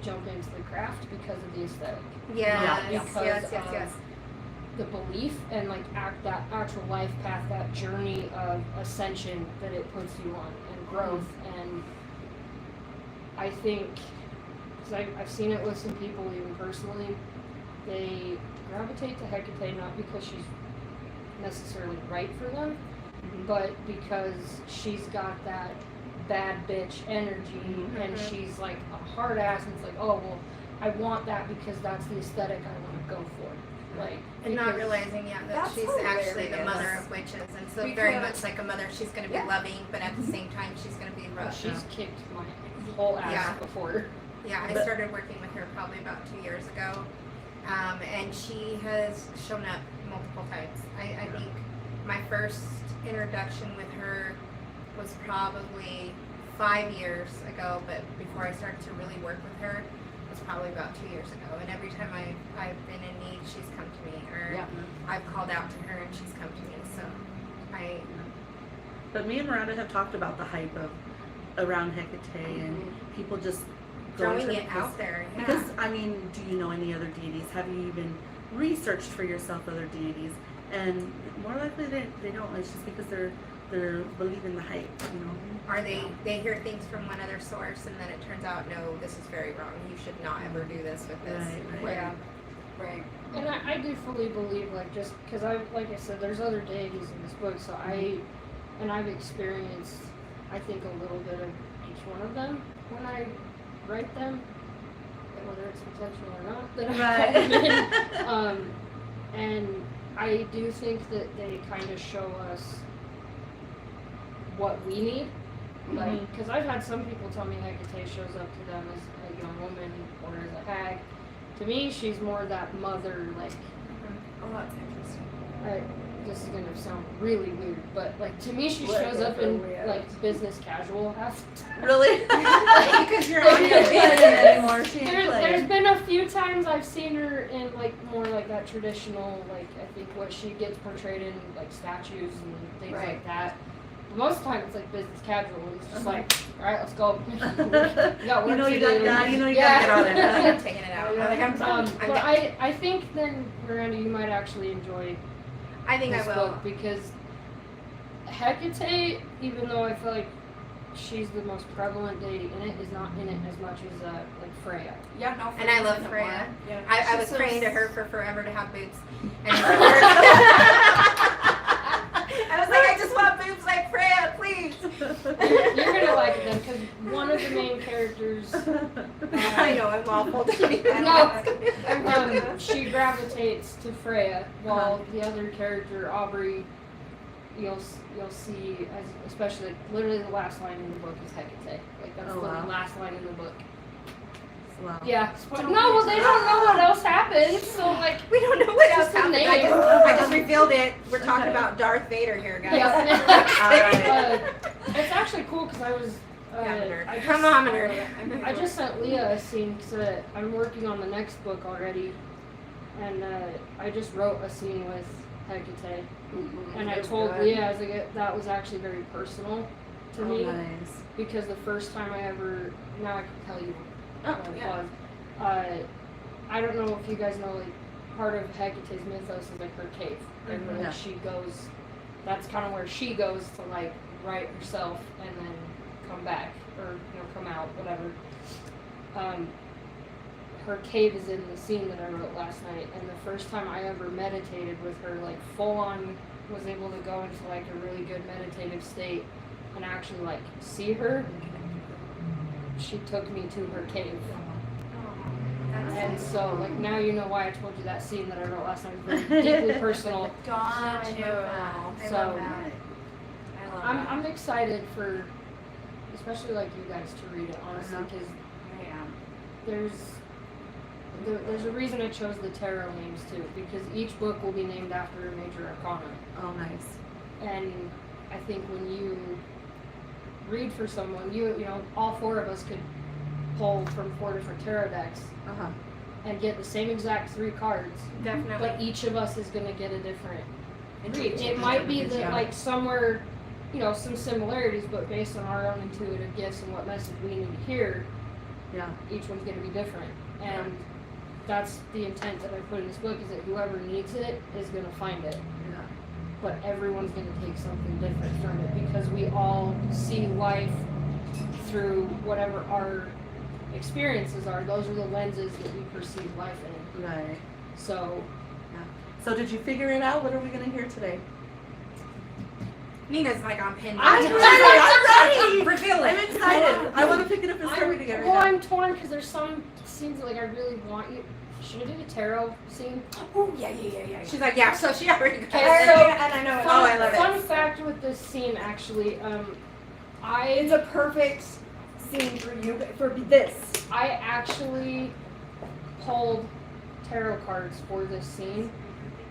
jump into the craft because of the aesthetic. Yes, Yeah. Because yes, yes, of yes. the belief and like that actual life path, that journey of ascension that it puts you on and growth. And I think, because I've seen it with some people even personally, they gravitate to Hecate not because she's necessarily right for them, but because she's got that bad bitch energy and she's like a hard ass, and it's like, oh well, I want that because that's the aesthetic I want to go for. Like, And not because- realizing, yeah, that That's she's actually the hilarious. mother of witches, and so very Because- much like a mother, she's going to be Yeah. loving, but at the same time, she's going to be Well, rough. she's kicked my whole ass Yeah. before. Yeah, I But- started working with her probably about 2 years ago, and she has shown up multiple times. I think my first introduction with her was probably 5 years ago, but before I started to really work with her, it was probably about 2 years ago. And every time I've been in need, she's come to me, or Yeah. I've called out to her and she's come to me. So I, But me and Miranda have talked about the hype of around Hecate and people just going throwing to it out there. Yeah. Because I mean, do you know any other deities? Have you even researched for yourself other deities? And more likely they don't. It's just because they're believing the hype, you know. Are they hear things from one other source and then it turns out, no, this is very wrong. You should not ever do this with this. Right. Yeah. Right. And I do fully believe, like, just because like I said, there's other deities in this book, so I've experienced, I think, a little bit of each one of them when I write them, whether it's intentional or not, that I call them in. And I do think that they kind of show us what we need. Like, because I've had some people tell me Hecate shows up to them as a young woman or as a hag. To me, she's more that mother, like, Oh, that's interesting. this is gonna sound really weird, but like to me, she What shows up in weird. like business casual half the time. Really? Because you're not Can't play it anymore. She ain't There's playing. been a few times I've seen her in like more like that traditional, like I think what she gets portrayed in like statues and things Right. like that. But most of the time it's like business casual. It's just like, all right, let's go. We got You work know to you got, do. yeah, you know you Yeah. gotta get on it. I'm taking it out. Like, I'm done. I'm But done. I think then Miranda, you might actually enjoy I think this I will. book because Hecate, even though I feel like she's the most prevalent deity in it, is not in it as much as like Freya. Yeah, no. And I love Freya's in it Freya. more. Yeah. I She's was so praying to her for forever to have boobs. And I was like, I just want boobs like Freya, please. You're feel like it then, because one of the main characters, I know, I'm awful. she gravitates to Freya, while the other character, Aubrey, you'll see, especially like, literally the last line in the book is Hecate. Like that's the last line in the book. Wow. Yeah. No, well they don't know what else happened, so like We don't know what else Just the happened. name. I just revealed it. We're talking about Darth Vader here, guys. Yeah. It's actually cool because I was. I'm a nerd. I I'm a nerd. I just sent Leah a scene because I'm working on the next book already, and I just wrote a scene with Hecate, and I told Leah I was like that was actually very personal to me Nice. because the first time I ever now I can tell you what it was. I don't know if you guys know like part of Hecate's mythos is like her cave, and where like, she goes. That's kind of where she goes to like write herself and then come back or come out, whatever. Her cave is in the scene that I wrote last night, and the first time I ever meditated with her, like full on, was able to go into like a really good meditative state and actually like see her. She took me to her cave. And so, like, now you know why I told you that scene that I wrote last night was very deeply personal. Got you. So, I'm excited for, especially like you guys to read it, honestly, because there's a reason I chose the tarot names too, because each book will be named after a major arcana. Oh, nice. And I think when you read for someone, you know, all four of us could pull from 4 different tarot decks and get the same exact 3 cards. Definitely. But each of us is going to get a different read. It might be that like somewhere, some similarities, but based on our own intuitive gifts and what message we need to hear, each one's going to be different. And that's the intent that I put in this book, is that whoever needs it is going to find it. Yeah. But everyone's going to take something different from it, because we all see life through whatever our experiences are. Those are the lenses that we perceive life in. Right. So, So did you figure it out? What are we going to hear today? Nina's like on pin. I'm ready. Reveal I'm it. excited. I want to pick it up and start reading it. I'm torn because there's some scenes that like I really want you. Should I do the tarot scene? Oh yeah. She's like, yeah. So she already got Okay, it. so And I know it. Fun, I love fun it. fact with this scene, actually, It's a perfect scene for you, for this. I actually pulled tarot cards for this scene,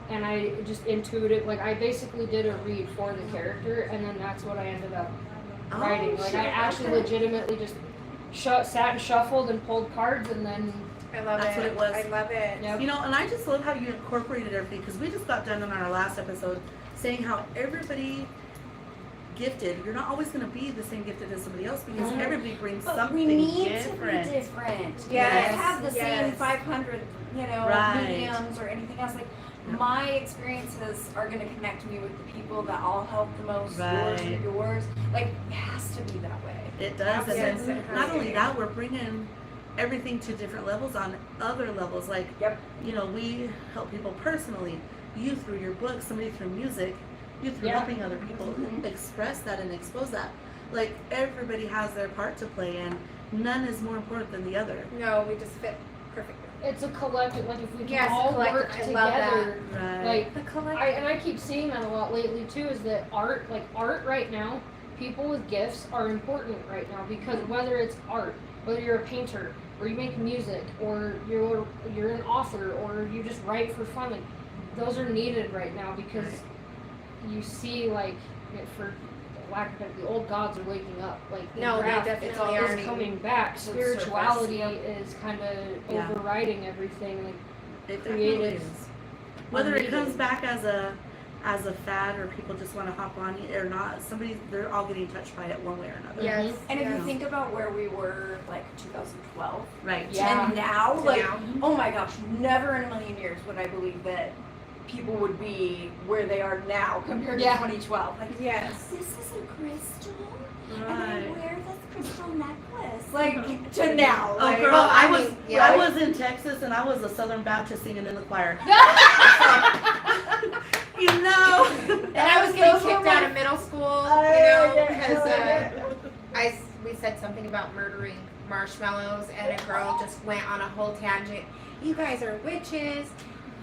and I just intuited, like I basically did a read for the character, and then that's what I ended up writing. Like I actually legitimately just sat and shuffled and pulled cards, and then I love That's it. what it was. I love it. Yep. And I just love how you incorporated everything, because we just got done on our last episode saying how everybody gifted, you're not always going to be the same gifted as somebody else, because everybody brings But something we need different. to be different. We Yes, can't have the same 500, Right. mediums or anything else. Like, Yeah. my experiences are going to connect me with the people that I'll help the most. Yours Right. are yours. Like, it has to be that way. It does, and Yes, then it has not to only be. that, we're bringing everything to different levels on other levels. Like, we help people personally. You through your book, somebody through music, you through helping other people express that and expose that. Like, everybody has their part to play, and none is more important than the other. No, we just fit perfectly. it's a collective. Like if we can Yes, all collective. work I together, love that. Right. like The collective. I keep seeing that a lot lately too, is that art right now, people with gifts are important right now, because whether it's art, whether you're a painter, or you make music, or you're an author, or you just write for fun, like those are needed right now, because you see like for lack of the old gods are waking up, like the No, they craft definitely is are. coming back. Full Spirituality surface, is kind of Yeah. overriding everything. Like It creative definitely is. Whether it comes needed. back as a fad, or people just want to hop on it or not, they're all getting touched by it one way or another. Yes. And if Yeah. you think about where we were, like 2012, Right. Yeah. and now, To like, now. oh my gosh, never in a million years would I believe that people would be where they are now compared to Yeah. 2012. Like, Yes. this is a crystal, and I Right. wear this crystal necklace. Like, to now. Oh, Like, girl, well, I I was mean, yeah. I was in Texas, and I was a Southern Baptist singing in the choir. You know. And I was getting kicked out of middle school, because we said something about murdering marshmallows, and a girl just went on a whole tangent. You guys are witches.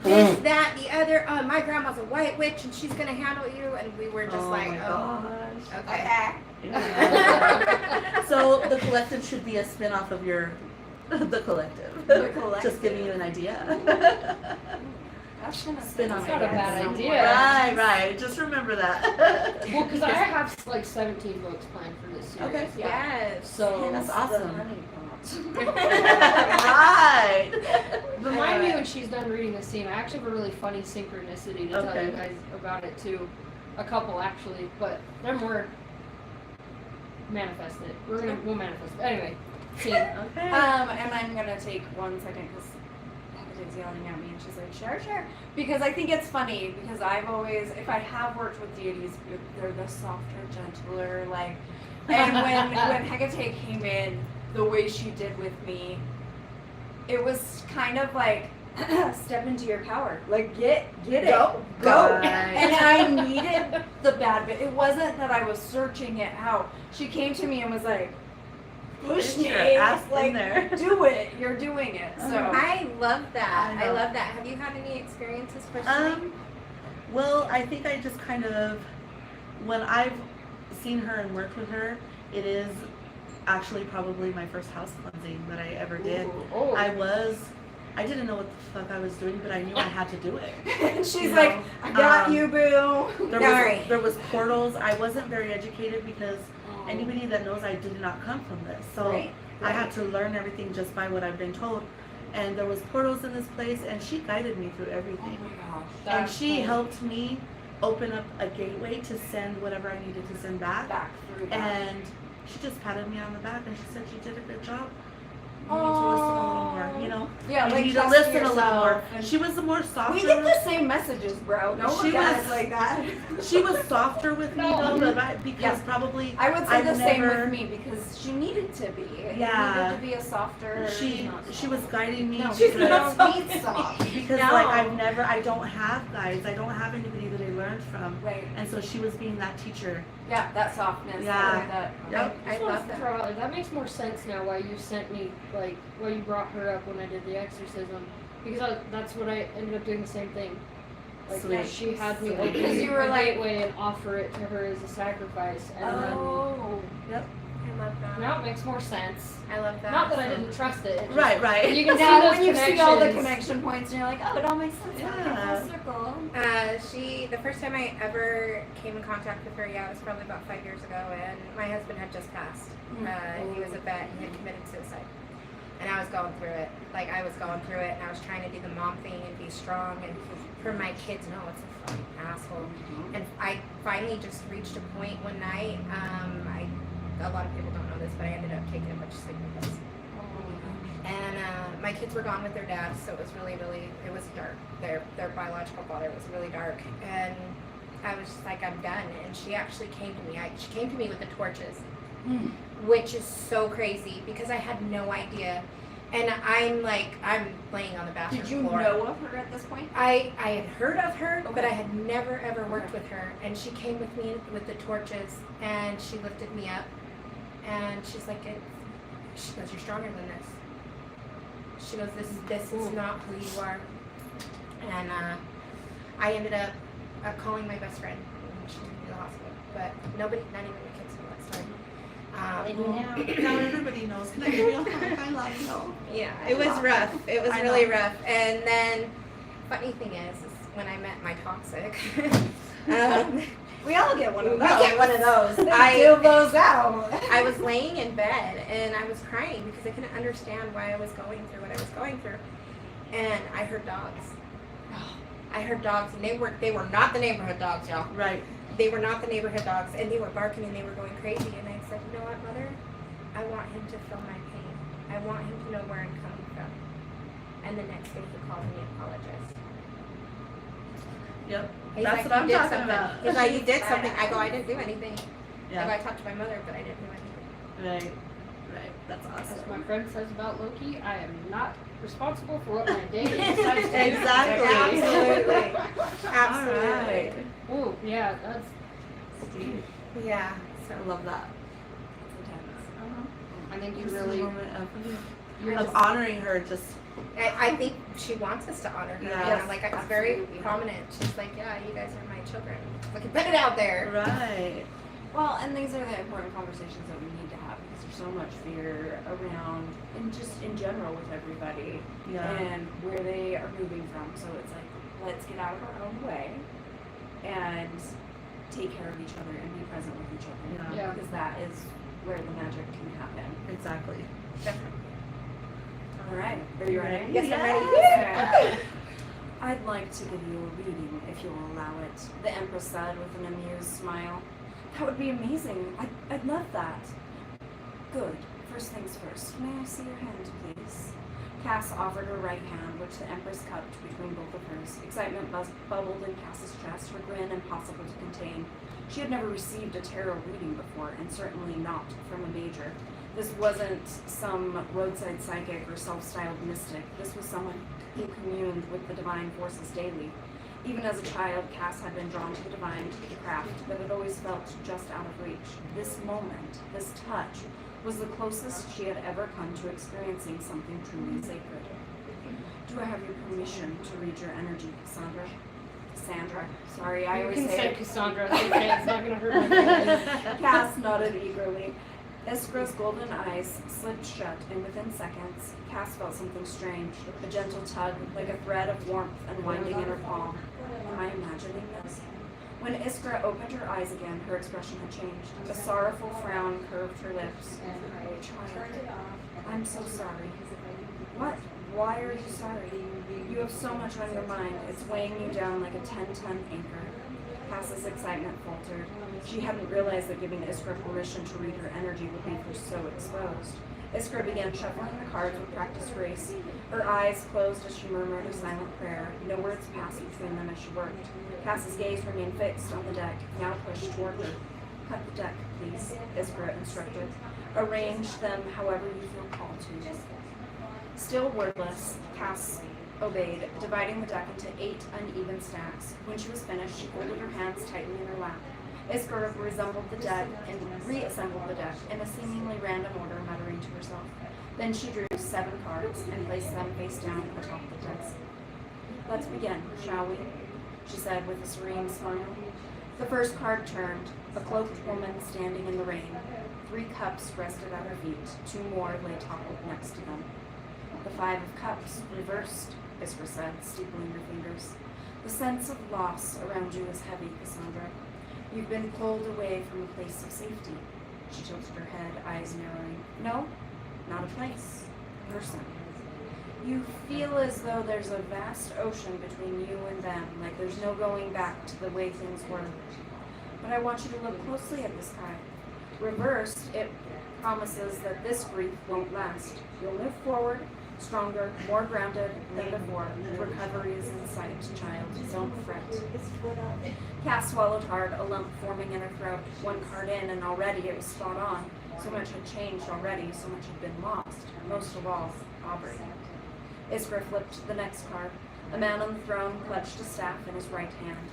This, that, the other. My grandma's a white witch, and she's gonna handle you. And we were just my gosh. okay. Yeah. So the collective should be a spin-off of your the collective. The Collective. Just giving you an idea. That's gonna Spin on That's not a bad somewhere. idea. Right. Just remember that. Well, because I have like 17 books planned for this series. Okay. Yes. So That's The awesome. honeypot. Right. remind me when she's done reading this scene. I actually have a really funny synchronicity to tell Okay. you guys about it too. A couple actually, but they're more manifested. We'll manifest it. Anyway, scene. Okay. And I'm gonna take 1 second because Heather's yelling at me and she's like, share. Because I think it's funny because I've always, if I have worked with deities, they're the softer, gentler, like, and when Hecate came in the way she did with me, it was kind of like, step into your power. Like, get it. Go. Right. And I needed the bad bit. It wasn't that I was searching it out. She came to me and was like, push Get me. your ass in Like, there. do it. You're doing it. So I love that. I I know. love that. Have you had any experiences personally? Well, I think I just kind of, when I've seen her and worked with her, it is actually probably my first house cleansing that I ever did. Oh. I didn't know what the fuck I was doing, but I knew I had to do it. and she's You like, know, I got you, boo. There was portals. I wasn't very educated because anybody that knows I did not come from this. So Right, I had to learn everything just by what I've been told. And there was portals in this place and she guided me through Oh everything. my gosh. And That's she cool. helped me open up a gateway to send whatever I needed to send back. Back through that. And she just patted me on the back and she said you did a good job. You need to listen a little more, you know? Yeah, You like need to trust listen a little yourself more. and- She was the more softer. We get the same messages, bro. Don't She look at was- us like that. She was softer with me No. though, because Yeah. probably I would say I've the same never- with me because she needed to be. Yeah. It needed to be a softer. she was guiding me No, because, she's not need soft. because No. like I don't have guides. I don't have anybody that I learned from. Right. And so she was being that teacher. Yeah, that softness. Yeah. Like that. Yep. I Just wanted love to that. throw out there, that makes more sense now why you sent me, like, why you brought her up when I did the exorcism. Because that's what I ended up doing the same thing. Like, Sweet. she had me Sweet. open Because you were a like- gateway and offer it to her as a sacrifice. And Oh. I love that. then, now it makes more sense. I love that. Not that I didn't trust it. it just- Right. You can Now see when you those see all the connections. connection points and you're like, oh, it all makes sense. Yeah. Full circle. The first time I ever came in contact with her, it was probably about 5 years ago, and my husband had just passed. He was a vet, and he had committed suicide. And I was going through it. Like, I was going through it, and I was trying to do the mom thing and be strong, and for my kids, no, it's a fucking asshole. And I finally just reached a point one night, a lot of people don't know this, but I ended up taking a bunch of sleeping pills. And my kids were gone with their dad, so it was it was dark. Their biological father was really dark. And I was just like, I'm done. And she actually came to me. She came to me with the torches, which is so crazy because I had no idea. And I'm laying on the bathroom Did you floor. know of her at this point? I had heard of her, but Okay. I had never ever worked with her. And she came with me with the torches, and she lifted me up, and she's like, she goes, you're stronger than this. She goes, this is not who you are. And I ended up calling my best friend, and she took me to the hospital. But not even my kids know that story. Now everybody knows. Can I give you a high line? No. Yeah, it was rough. It was I really know. rough. And then, funny thing is when I met my toxic, We all get one of we those. get one of those. I deal those out. I was laying in bed and I was crying because I couldn't understand why I was going through what I was going through. And I heard dogs. I heard dogs, and they were not the neighborhood dogs, y'all. Right. They were not the neighborhood dogs, and they were barking and they were going crazy. And I said, you know what, Mother? I want him to feel my pain. I want him to know where I'm coming from. And the next day he called me and apologized. Yep. He's That's like, what I'm "You did talking something." about. He's like, you did something. I go, I didn't do anything. I go, Yeah. I talked to my mother, but I didn't do anything. Right. Right. That's As my awesome. friend says about Loki, I am not responsible for what my day decides to do. Exactly. Absolutely. All Absolutely. right. Ooh, yeah, that's Steve. Yeah. I love that. It's intense. All I think you Just a really, moment you're of just, honoring her. Just I think she wants us to honor her. Yes, Yeah, like it's very absolutely. prominent. She's like, yeah, you guys are my children. We can put it out there. right. Well, and these are the important conversations that we need to have because there's so much fear around, and just in general with everybody, Yeah. and where they are moving from. So it's like, let's get out of our own way and take care of each other and be present with each other. Yeah. Yeah. Because that is where the magic can happen. Exactly. Definitely. All right, are you ready? Yes, I'm ready. Okay. I'd like to give you a reading if you'll allow it, the Empress said with an amused smile. That would be amazing. I'd love that. Good. First things first. May I see your hand, please? Cass offered her right hand, which the Empress cupped between both of hers. Excitement bubbled in Cass's chest, her grin impossible to contain. She had never received a tarot reading before, and certainly not from a major. This wasn't some roadside psychic or self-styled mystic. This was someone who communed with the divine forces daily. Even as a child, Cass had been drawn to the divine, to the craft, but it always felt just out of reach. This moment, this touch, was the closest she had ever come to experiencing something truly sacred. Do I have your permission to read your energy, Cassandra? Cassandra. Sorry, I you always can say say it. Cassandra, it's okay, it's not gonna hurt my feelings. Cass nodded eagerly. Iskra's golden eyes slipped shut, and within seconds, Cass felt something strange, a gentle tug, like a thread of warmth unwinding in her palm. Am I imagining this? When Iskra opened her eyes again, her expression had changed. A sorrowful frown curved her lips. Child, I'm so sorry. What? Why are you sorry? You have so much on your mind. It's weighing you down like a 10-ton anchor. Cass's excitement faltered. She hadn't realized that giving Iskra permission to read her energy would leave her so exposed. Iskra began shuffling the cards with practiced grace. Her eyes closed as she murmured a silent prayer. No words passed between them as she worked. Cass's gaze remained fixed on the deck, now pushed toward her. Cut the deck, please, Iskra instructed. Arrange them however you feel called to. Still wordless, Cass obeyed, dividing the deck into 8 uneven stacks. When she was finished, she folded her hands tightly in her lap. Iskra reassembled the deck and reassembled the deck in a seemingly random order, muttering to herself. Then she drew 7 cards and placed them face down atop the desk. Let's begin, shall we? She said with a serene smile. The first card turned, a cloaked woman standing in the rain. 3 cups rested at her feet, 2 more lay toppled next to them. The 5 of Cups, reversed, Iskra said, steepling her fingers. The sense of loss around you is heavy, Cassandra. You've been pulled away from a place of safety. She tilted her head, eyes narrowing. No, not a place. Person. You feel as though there's a vast ocean between you and them, like there's no going back to the way things were. But I want you to look closely at this card. Reversed, it promises that this grief won't last. You'll move forward, stronger, more grounded than before. Recovery is in sight, child. Don't fret. Cass swallowed hard, a lump forming in her throat. 1 card in, and already it was spot on. So much had changed already, so much had been lost. Most of all, Aubrey. Iskra flipped the next card. A man on the throne clutched a staff in his right hand.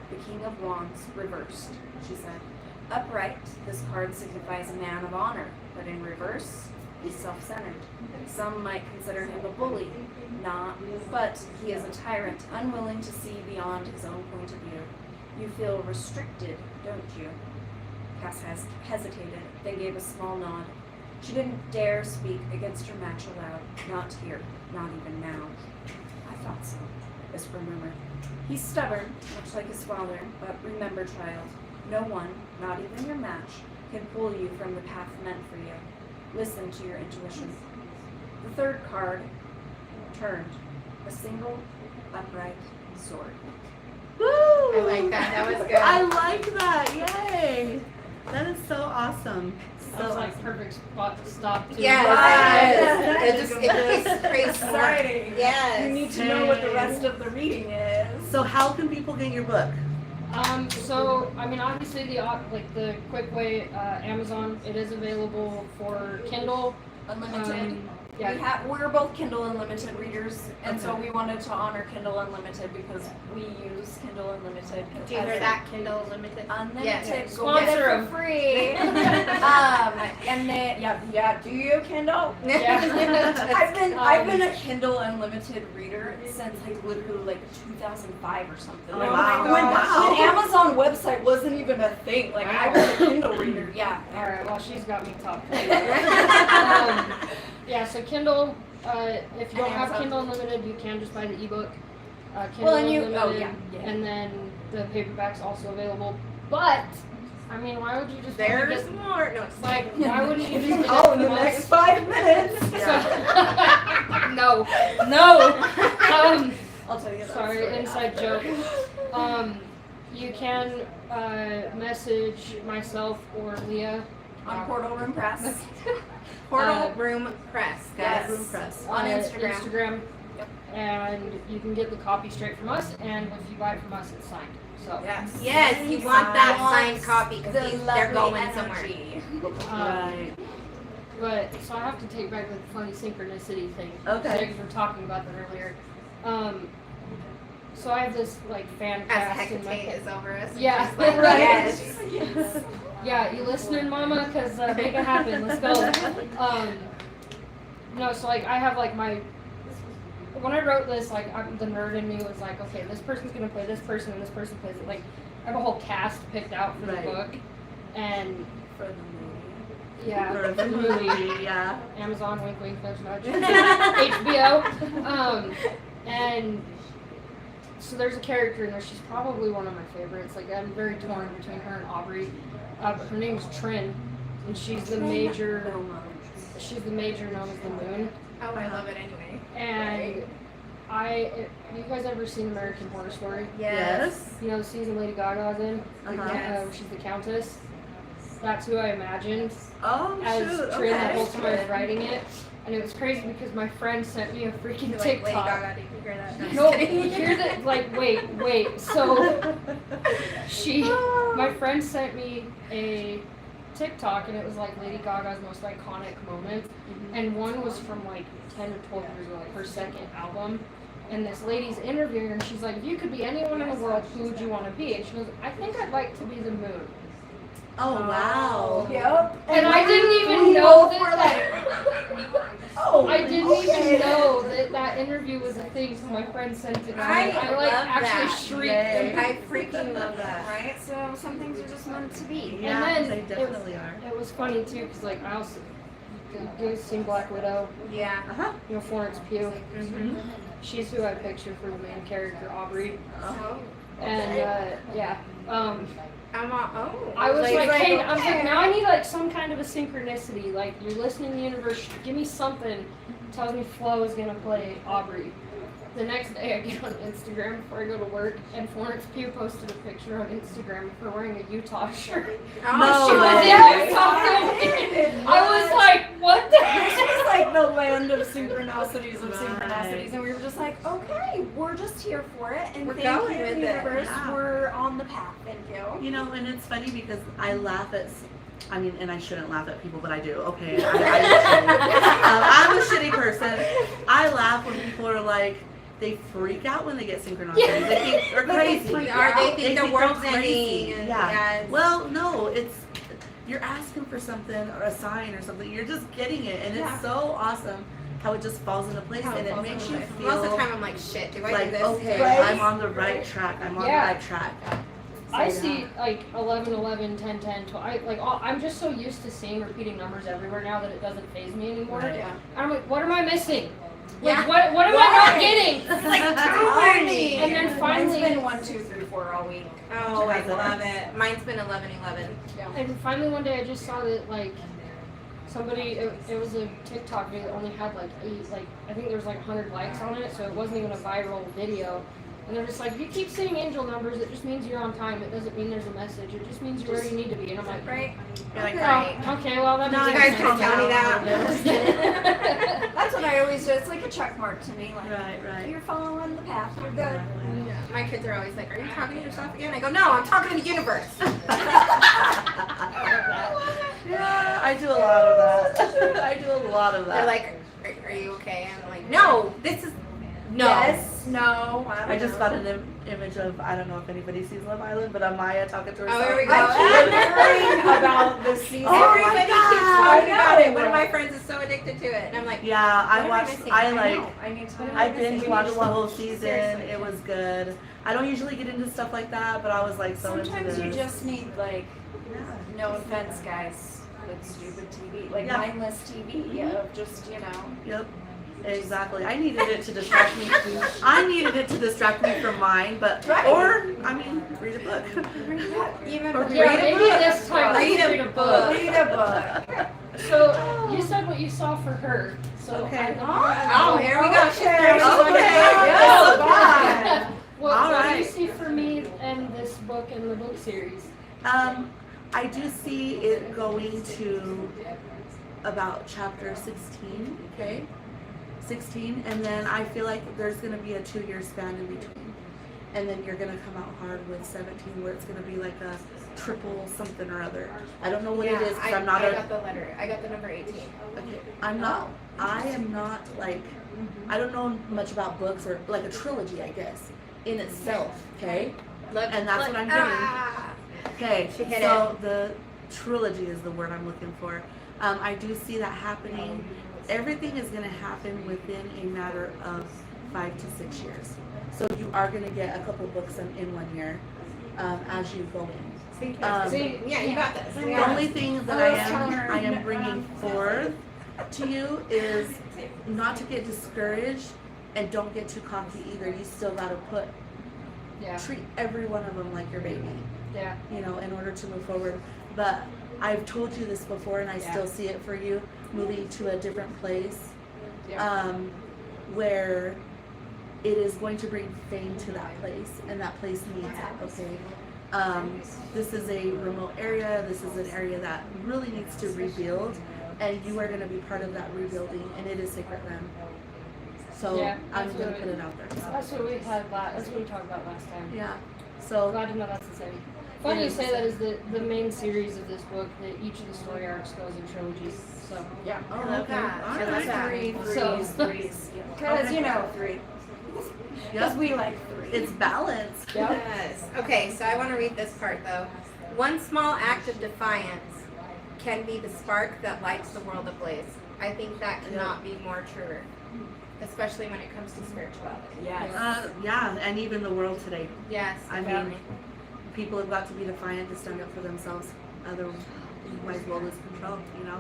The King of Wands, reversed, she said. Upright, this card signifies a man of honor, but in reverse, he's self-centered. Some might consider him a bully, but he is a tyrant, unwilling to see beyond his own point of view. You feel restricted, don't you? Cass hesitated, then gave a small nod. She didn't dare speak against her match aloud. Not here, not even now. I thought so, Iskra murmured. He's stubborn, much like his father, but remember, child, no one, not even your match, can pull you from the path meant for you. Listen to your intuition. The third card turned, a single, upright sword. Woo! I like that. That was good. I like that. Yay! That is so awesome. That was like perfect spot to stop too. Yes. It creates more. Exciting. Yes. You need to know what the rest of the reading is. So how can people get your book? So I mean, obviously the quick way, Amazon. It is available for Kindle. Unlimited. Yeah. We're both Kindle Unlimited readers, and so we wanted to honor Kindle Unlimited because we use Kindle Unlimited. Do you hear that, Kindle Limited? Unlimited, Yes. go get Sponsor it 'em. for free. And then yeah. Do you Kindle? Yeah. I've been a Kindle Unlimited reader since literally 2005 or something. Oh, Like, wow. when Amazon website wasn't even a thing. Like I was a Kindle reader. Yeah. All right. Well, she's got me top. Yeah. So Kindle. If you don't have Amazon. Kindle Unlimited, you can just buy the ebook. Kindle Well, and you- Unlimited, yeah. and then the paperback's also available. But I mean, why would you just wanna There's get, more. No, it's like? Why wouldn't you just get Oh, it in the from next us? 5 minutes. No. I'll tell you that Sorry, story inside after. joke. You can message myself or Leah On Portal Room Press. Portal Room Press, guys. Yes. Room Press. On Instagram. Instagram. And you can get the copy straight from us, and if you buy it from us, it's signed. So, Yes. Yes, you want that signed Wants copy because the they're lovely going somewhere. energy. Right. But so I have to take back the funny synchronicity thing. Okay. Because we were talking about that earlier. So I have this fan As cast in my Hecate is over us. Yeah, She's like, right. Yes. Yes. Yeah, you listening, Mama? Because make it happen. Let's go. No, so I have my. When I wrote this, the nerd in me was like, okay, this person's gonna play this person, and this person plays it. I have a whole cast picked out for the Right. book, and For the movie. yeah, For the movie, yeah. Amazon, wink, wink, nudge, nudge. HBO. And so there's a character in there. She's probably one of my favorites. I'm very torn between her and Aubrey. But her name's Trin, and she's the major. She's the major known as the Moon. Oh, I love it anyway. And you guys ever seen American Horror Story? Yes. You know the season Lady Gaga's in? Uh-huh. Yes. She's the Countess. That's who I imagined Oh, as shoot. Trin the Okay. whole time I was writing it. And it was crazy because my friend sent me a freaking You're like, Lady TikTok. Gaga, did you hear that? I'm just No, kidding. here's it. Wait. So my friend sent me a TikTok, and it was Lady Gaga's most iconic moments, and one was from 10 or 12 years ago, her second album. And this lady's interviewing her, and she's like, "If you could be anyone in the world, who would you want to be?" And she goes, "I think I'd like to be the moon." Oh, wow. Yep. And I didn't even we know both were that. Oh, I didn't okay. even know that interview was a thing, so my friend sent it to me. I love actually that. shrieked. Yay. I freaking love that. Right? So some things are just meant to be. Yeah, then they definitely are. It was funny too, because I also, you guys seen Black Widow? Yeah. Uh-huh. You know, Florence Pugh. Mm-hmm. She's who I pictured for the main character, Aubrey. Oh. And yeah, I was hey, I was like, now I need some kind of a synchronicity. You're listening to the universe, give me something. Tells me Flo is gonna play Aubrey. The next day I get on Instagram before I go to work, and Florence Pugh posted a picture on Instagram of her wearing a Utah shirt. No She was way. in Utah filming. I was like, what the This heck? is the land of synchronicities of Right. synchronicities, and we were just okay, we're just here for it, and We're thank going you, with it. universe, Yeah. we're on the path, thank you. You know, and it's funny because I laugh at, and I shouldn't laugh at people, but I do. Okay, I'm a shitty person. I laugh when people are they freak out when they get synchronicities. Yeah. They think they're crazy. Or they They think the think world's they're crazy. ending. And Yeah. Well, no, you're asking for something or a sign or something. You're just getting it, and Yeah. it's so awesome how it just falls into place, and it makes you feel Most of the time I'm like, shit, do I do this? okay, Right? I'm on the right track. I'm on Yeah. the right track. I So, see 11, 11, 10, 10, 12. I'm just so used to seeing repeating numbers everywhere now that it doesn't faze me anymore. Right. Yeah. I'm like, what am I missing? Yeah. What am I not getting? Tiny. And then finally- Mine's been 1, 2, 3, 4 all week. Oh, I love it. Mine's been 11/11. And finally one day I just saw that somebody, it was a TikTok video that only had 8, I think there was 100 likes on it, so it wasn't even a viral video. And they're just if you keep saying angel numbers, it just means you're on time. It doesn't mean there's a message. It just means you're where you need to be. And I'm like, Right? You're like, oh, right. okay, well that No, makes You guys sense. can tell me that. That's what I always do. It's like a check mark to me. Right. You're following the path. You're good. My kids are always like, are you talking to yourself again? I go, no, I'm talking to the universe. Yeah, I do a lot of that. I do a lot of that. They're like, are Are you okay? I'm like, no, this is no. Yes, no. I just got an image of, I don't know if anybody sees Love Island, but Amaya talking to herself. Oh, here we go. I keep hearing about this season. Oh my Everybody God. keeps talking about it. I One of know. my friends is so addicted to it, and I'm like, Yeah, I What am I watched, missing? I I like, know. I need to. I binge We watched need the to- whole season. Seriously. It was good. I don't usually get into stuff like that, but I was like so into Sometimes this. you just need like, Yeah. no offense, guys, like stupid TV, like Yeah. mindless TV of just Yep. Exactly. I needed it to distract me. I needed it to distract me from mine, but Right. or I mean, read a book. even Or read Yeah, a maybe book. this time Read let's a read a book. Read a book. So you said what you saw for her. So Okay. Oh, here we go. She's Okay. throwing us Okay. one Yes, down. fine. What do you Alright. see for me and this book and the book series? I do see it going to about chapter 16, okay? 16, and then I feel like there's going to be a 2-year span in between. And then you're going to come out hard with 17, where it's going to be like a triple something or other. I don't know what it is, because I'm not I a... got the letter. I got the number 18. Okay, I am not like, I don't know much about books or like a trilogy, I guess, in itself, okay? Look, And that's look, what I'm getting. ah. Okay, She hit so the trilogy is the word I'm looking for. I do see that happening. Everything is going to happen within a matter of 5 to 6 years. So you are going to get a couple books in 1 year as you go in. See, yeah, you got this. The Yeah. only thing that I am bringing forth to you is not to get discouraged and don't get too cocky either. You still got to Yeah. treat every one of them like your baby. Yeah. You know, in order to move forward. But I've told you this before, and I Yeah. still see it for you, moving to a different place, Yeah. where it is going to bring fame to that place, and that place needs it, okay? This is a remote area, this is an area that really needs to rebuild, and you are gonna be part of that rebuilding, and it is sacred land. So Yeah, I'm that's gonna what put it out there. That's what we had. That's what we talked about last time. Yeah, so, Glad to know that's the same. Funny you is. say that is the main series of this book. That each of the story arcs goes in trilogies. So Yeah. oh, okay, Yeah. all So right. that's Three, So- threes. Because Okay. you know, three. Because Yep, we like three. it's balanced. yeah. Yes. Okay, so I want to read this part though. One small act of defiance can be the spark that lights the world ablaze. I think that cannot be more true, especially when it comes to spirituality. Yes. Yeah, and even the world today. Yes, I mean, definitely. people have got to be defiant to stand up for themselves. Otherwise, we'll lose control, you know?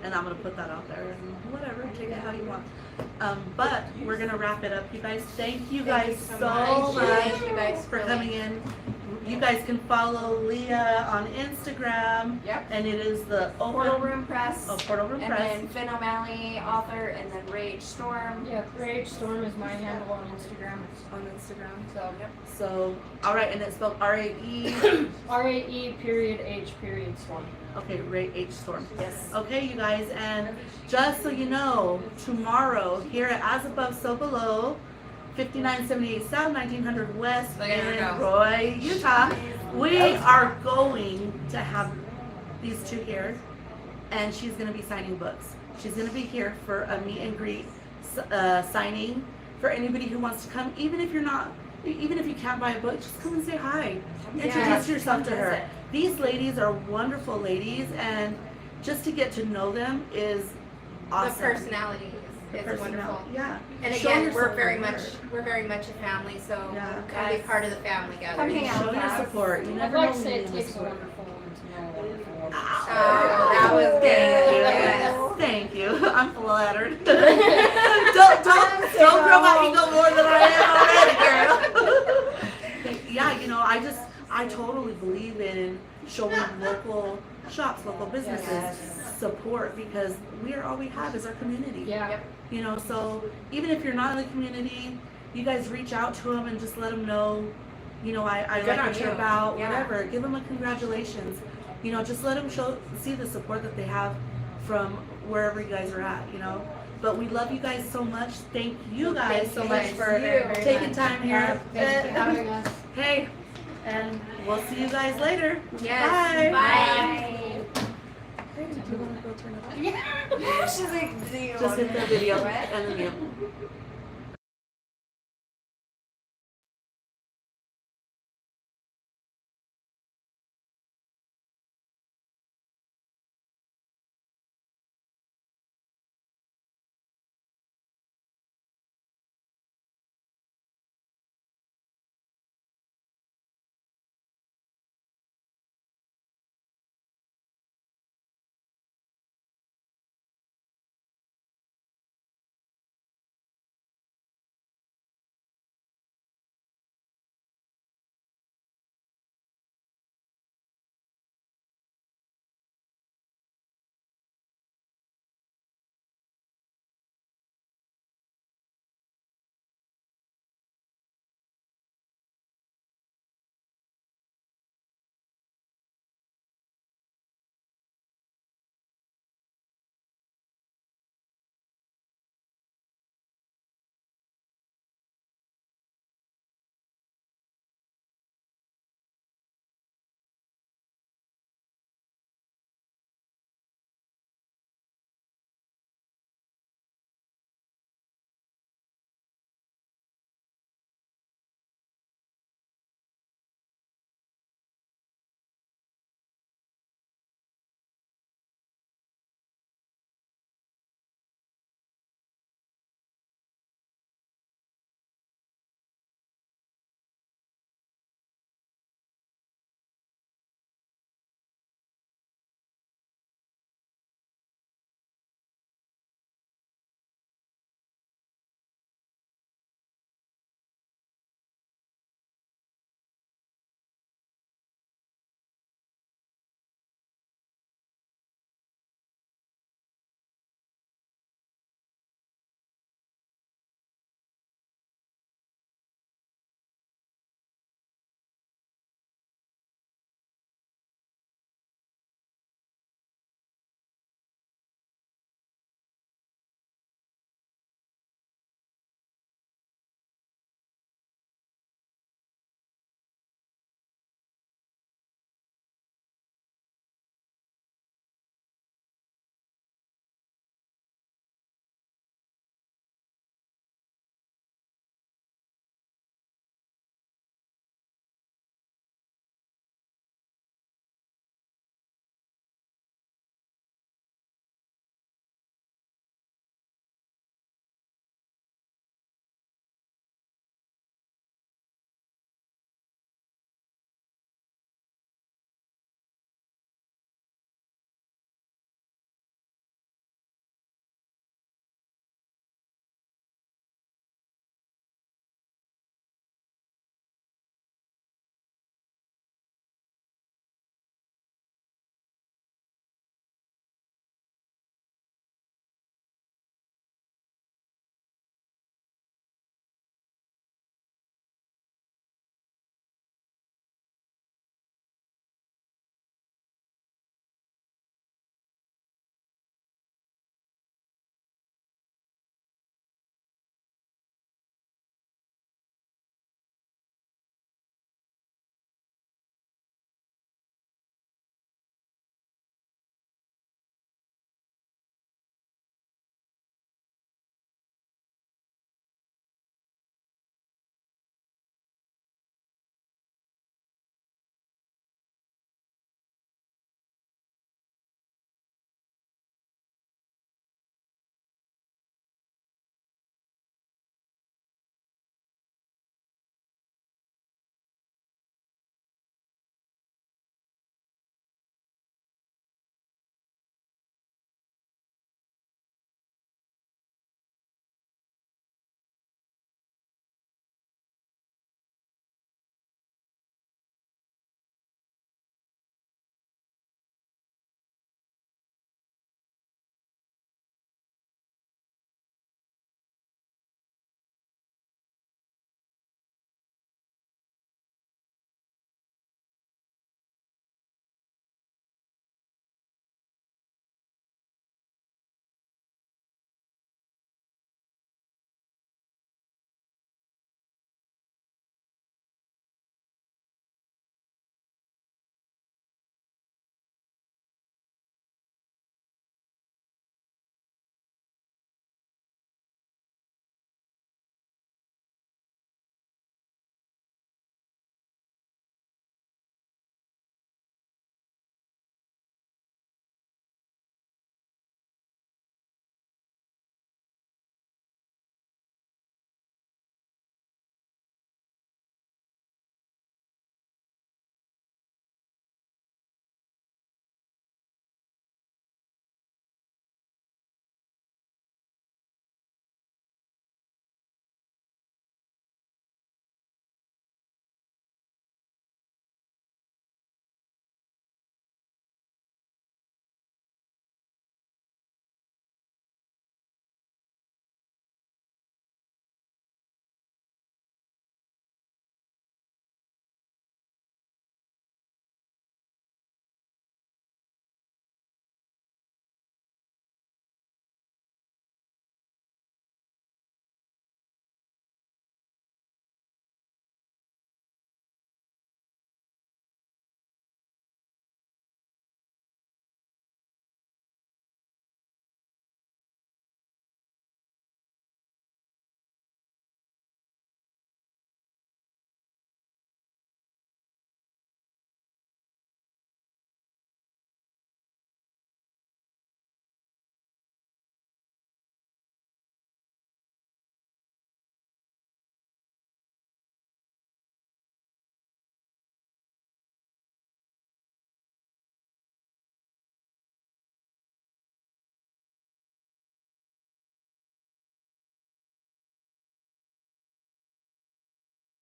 And I'm going to put that out there. And whatever, take it how you want. But we're going to wrap it up. You guys, thank you guys so much Thank you guys for coming in. You guys can follow Leah on Instagram. Yep. And it is the Portal Room Press. Portal Room And Press. then Finn O'Malley, author, and then Rage Storm. Yeah. Rage Storm is my handle on Instagram. On Instagram. So So, all right, and it's spelled R-A-E. RAE.H.Storm. Okay, Ray H. Storm. Yes. Okay, you guys, and just so you know, tomorrow here at As Above, So Below, 5978 South, 1900 West Look at her in go. Roy, Utah, we are going to have these two here, and she's going to be signing books. She's going to be here for a meet and greet signing for anybody who wants to come, even if you can't buy a book, just come and say hi. Introduce yourself to her. These ladies are wonderful ladies, and just to get to know them is awesome. The personality is Personality, wonderful. Yeah. And Show again, yourself we're very much a family, so Yeah. come be part of the family Come gathering. hang out Show with your us. support. You I'd never like know to say when it you takes a support. wonderful woman to know a wonderful woman. Oh, that was good. Yes. Thank you. I'm flattered. don't grow my ego more than I am already, girl. Yeah, you know, I totally believe in showing local shops, local businesses Yes. support, because we are all we have is our community. Yeah. Yep. You know, so even if you're not in the community, you guys reach out to them and just let them know, you know, I Good like on what you're you. about, Yeah. whatever. Give them a congratulations. You know, just let them see the support that they have from wherever you guys are at, you know. But we love you guys so much. Thank you guys so much for taking time here. Thanks for having us. Hey, and we'll see you guys later. Yes. Bye. Bye. Do you want to go turn it off? Yeah. She's like, do you Just want hit the to video do it? and the mute.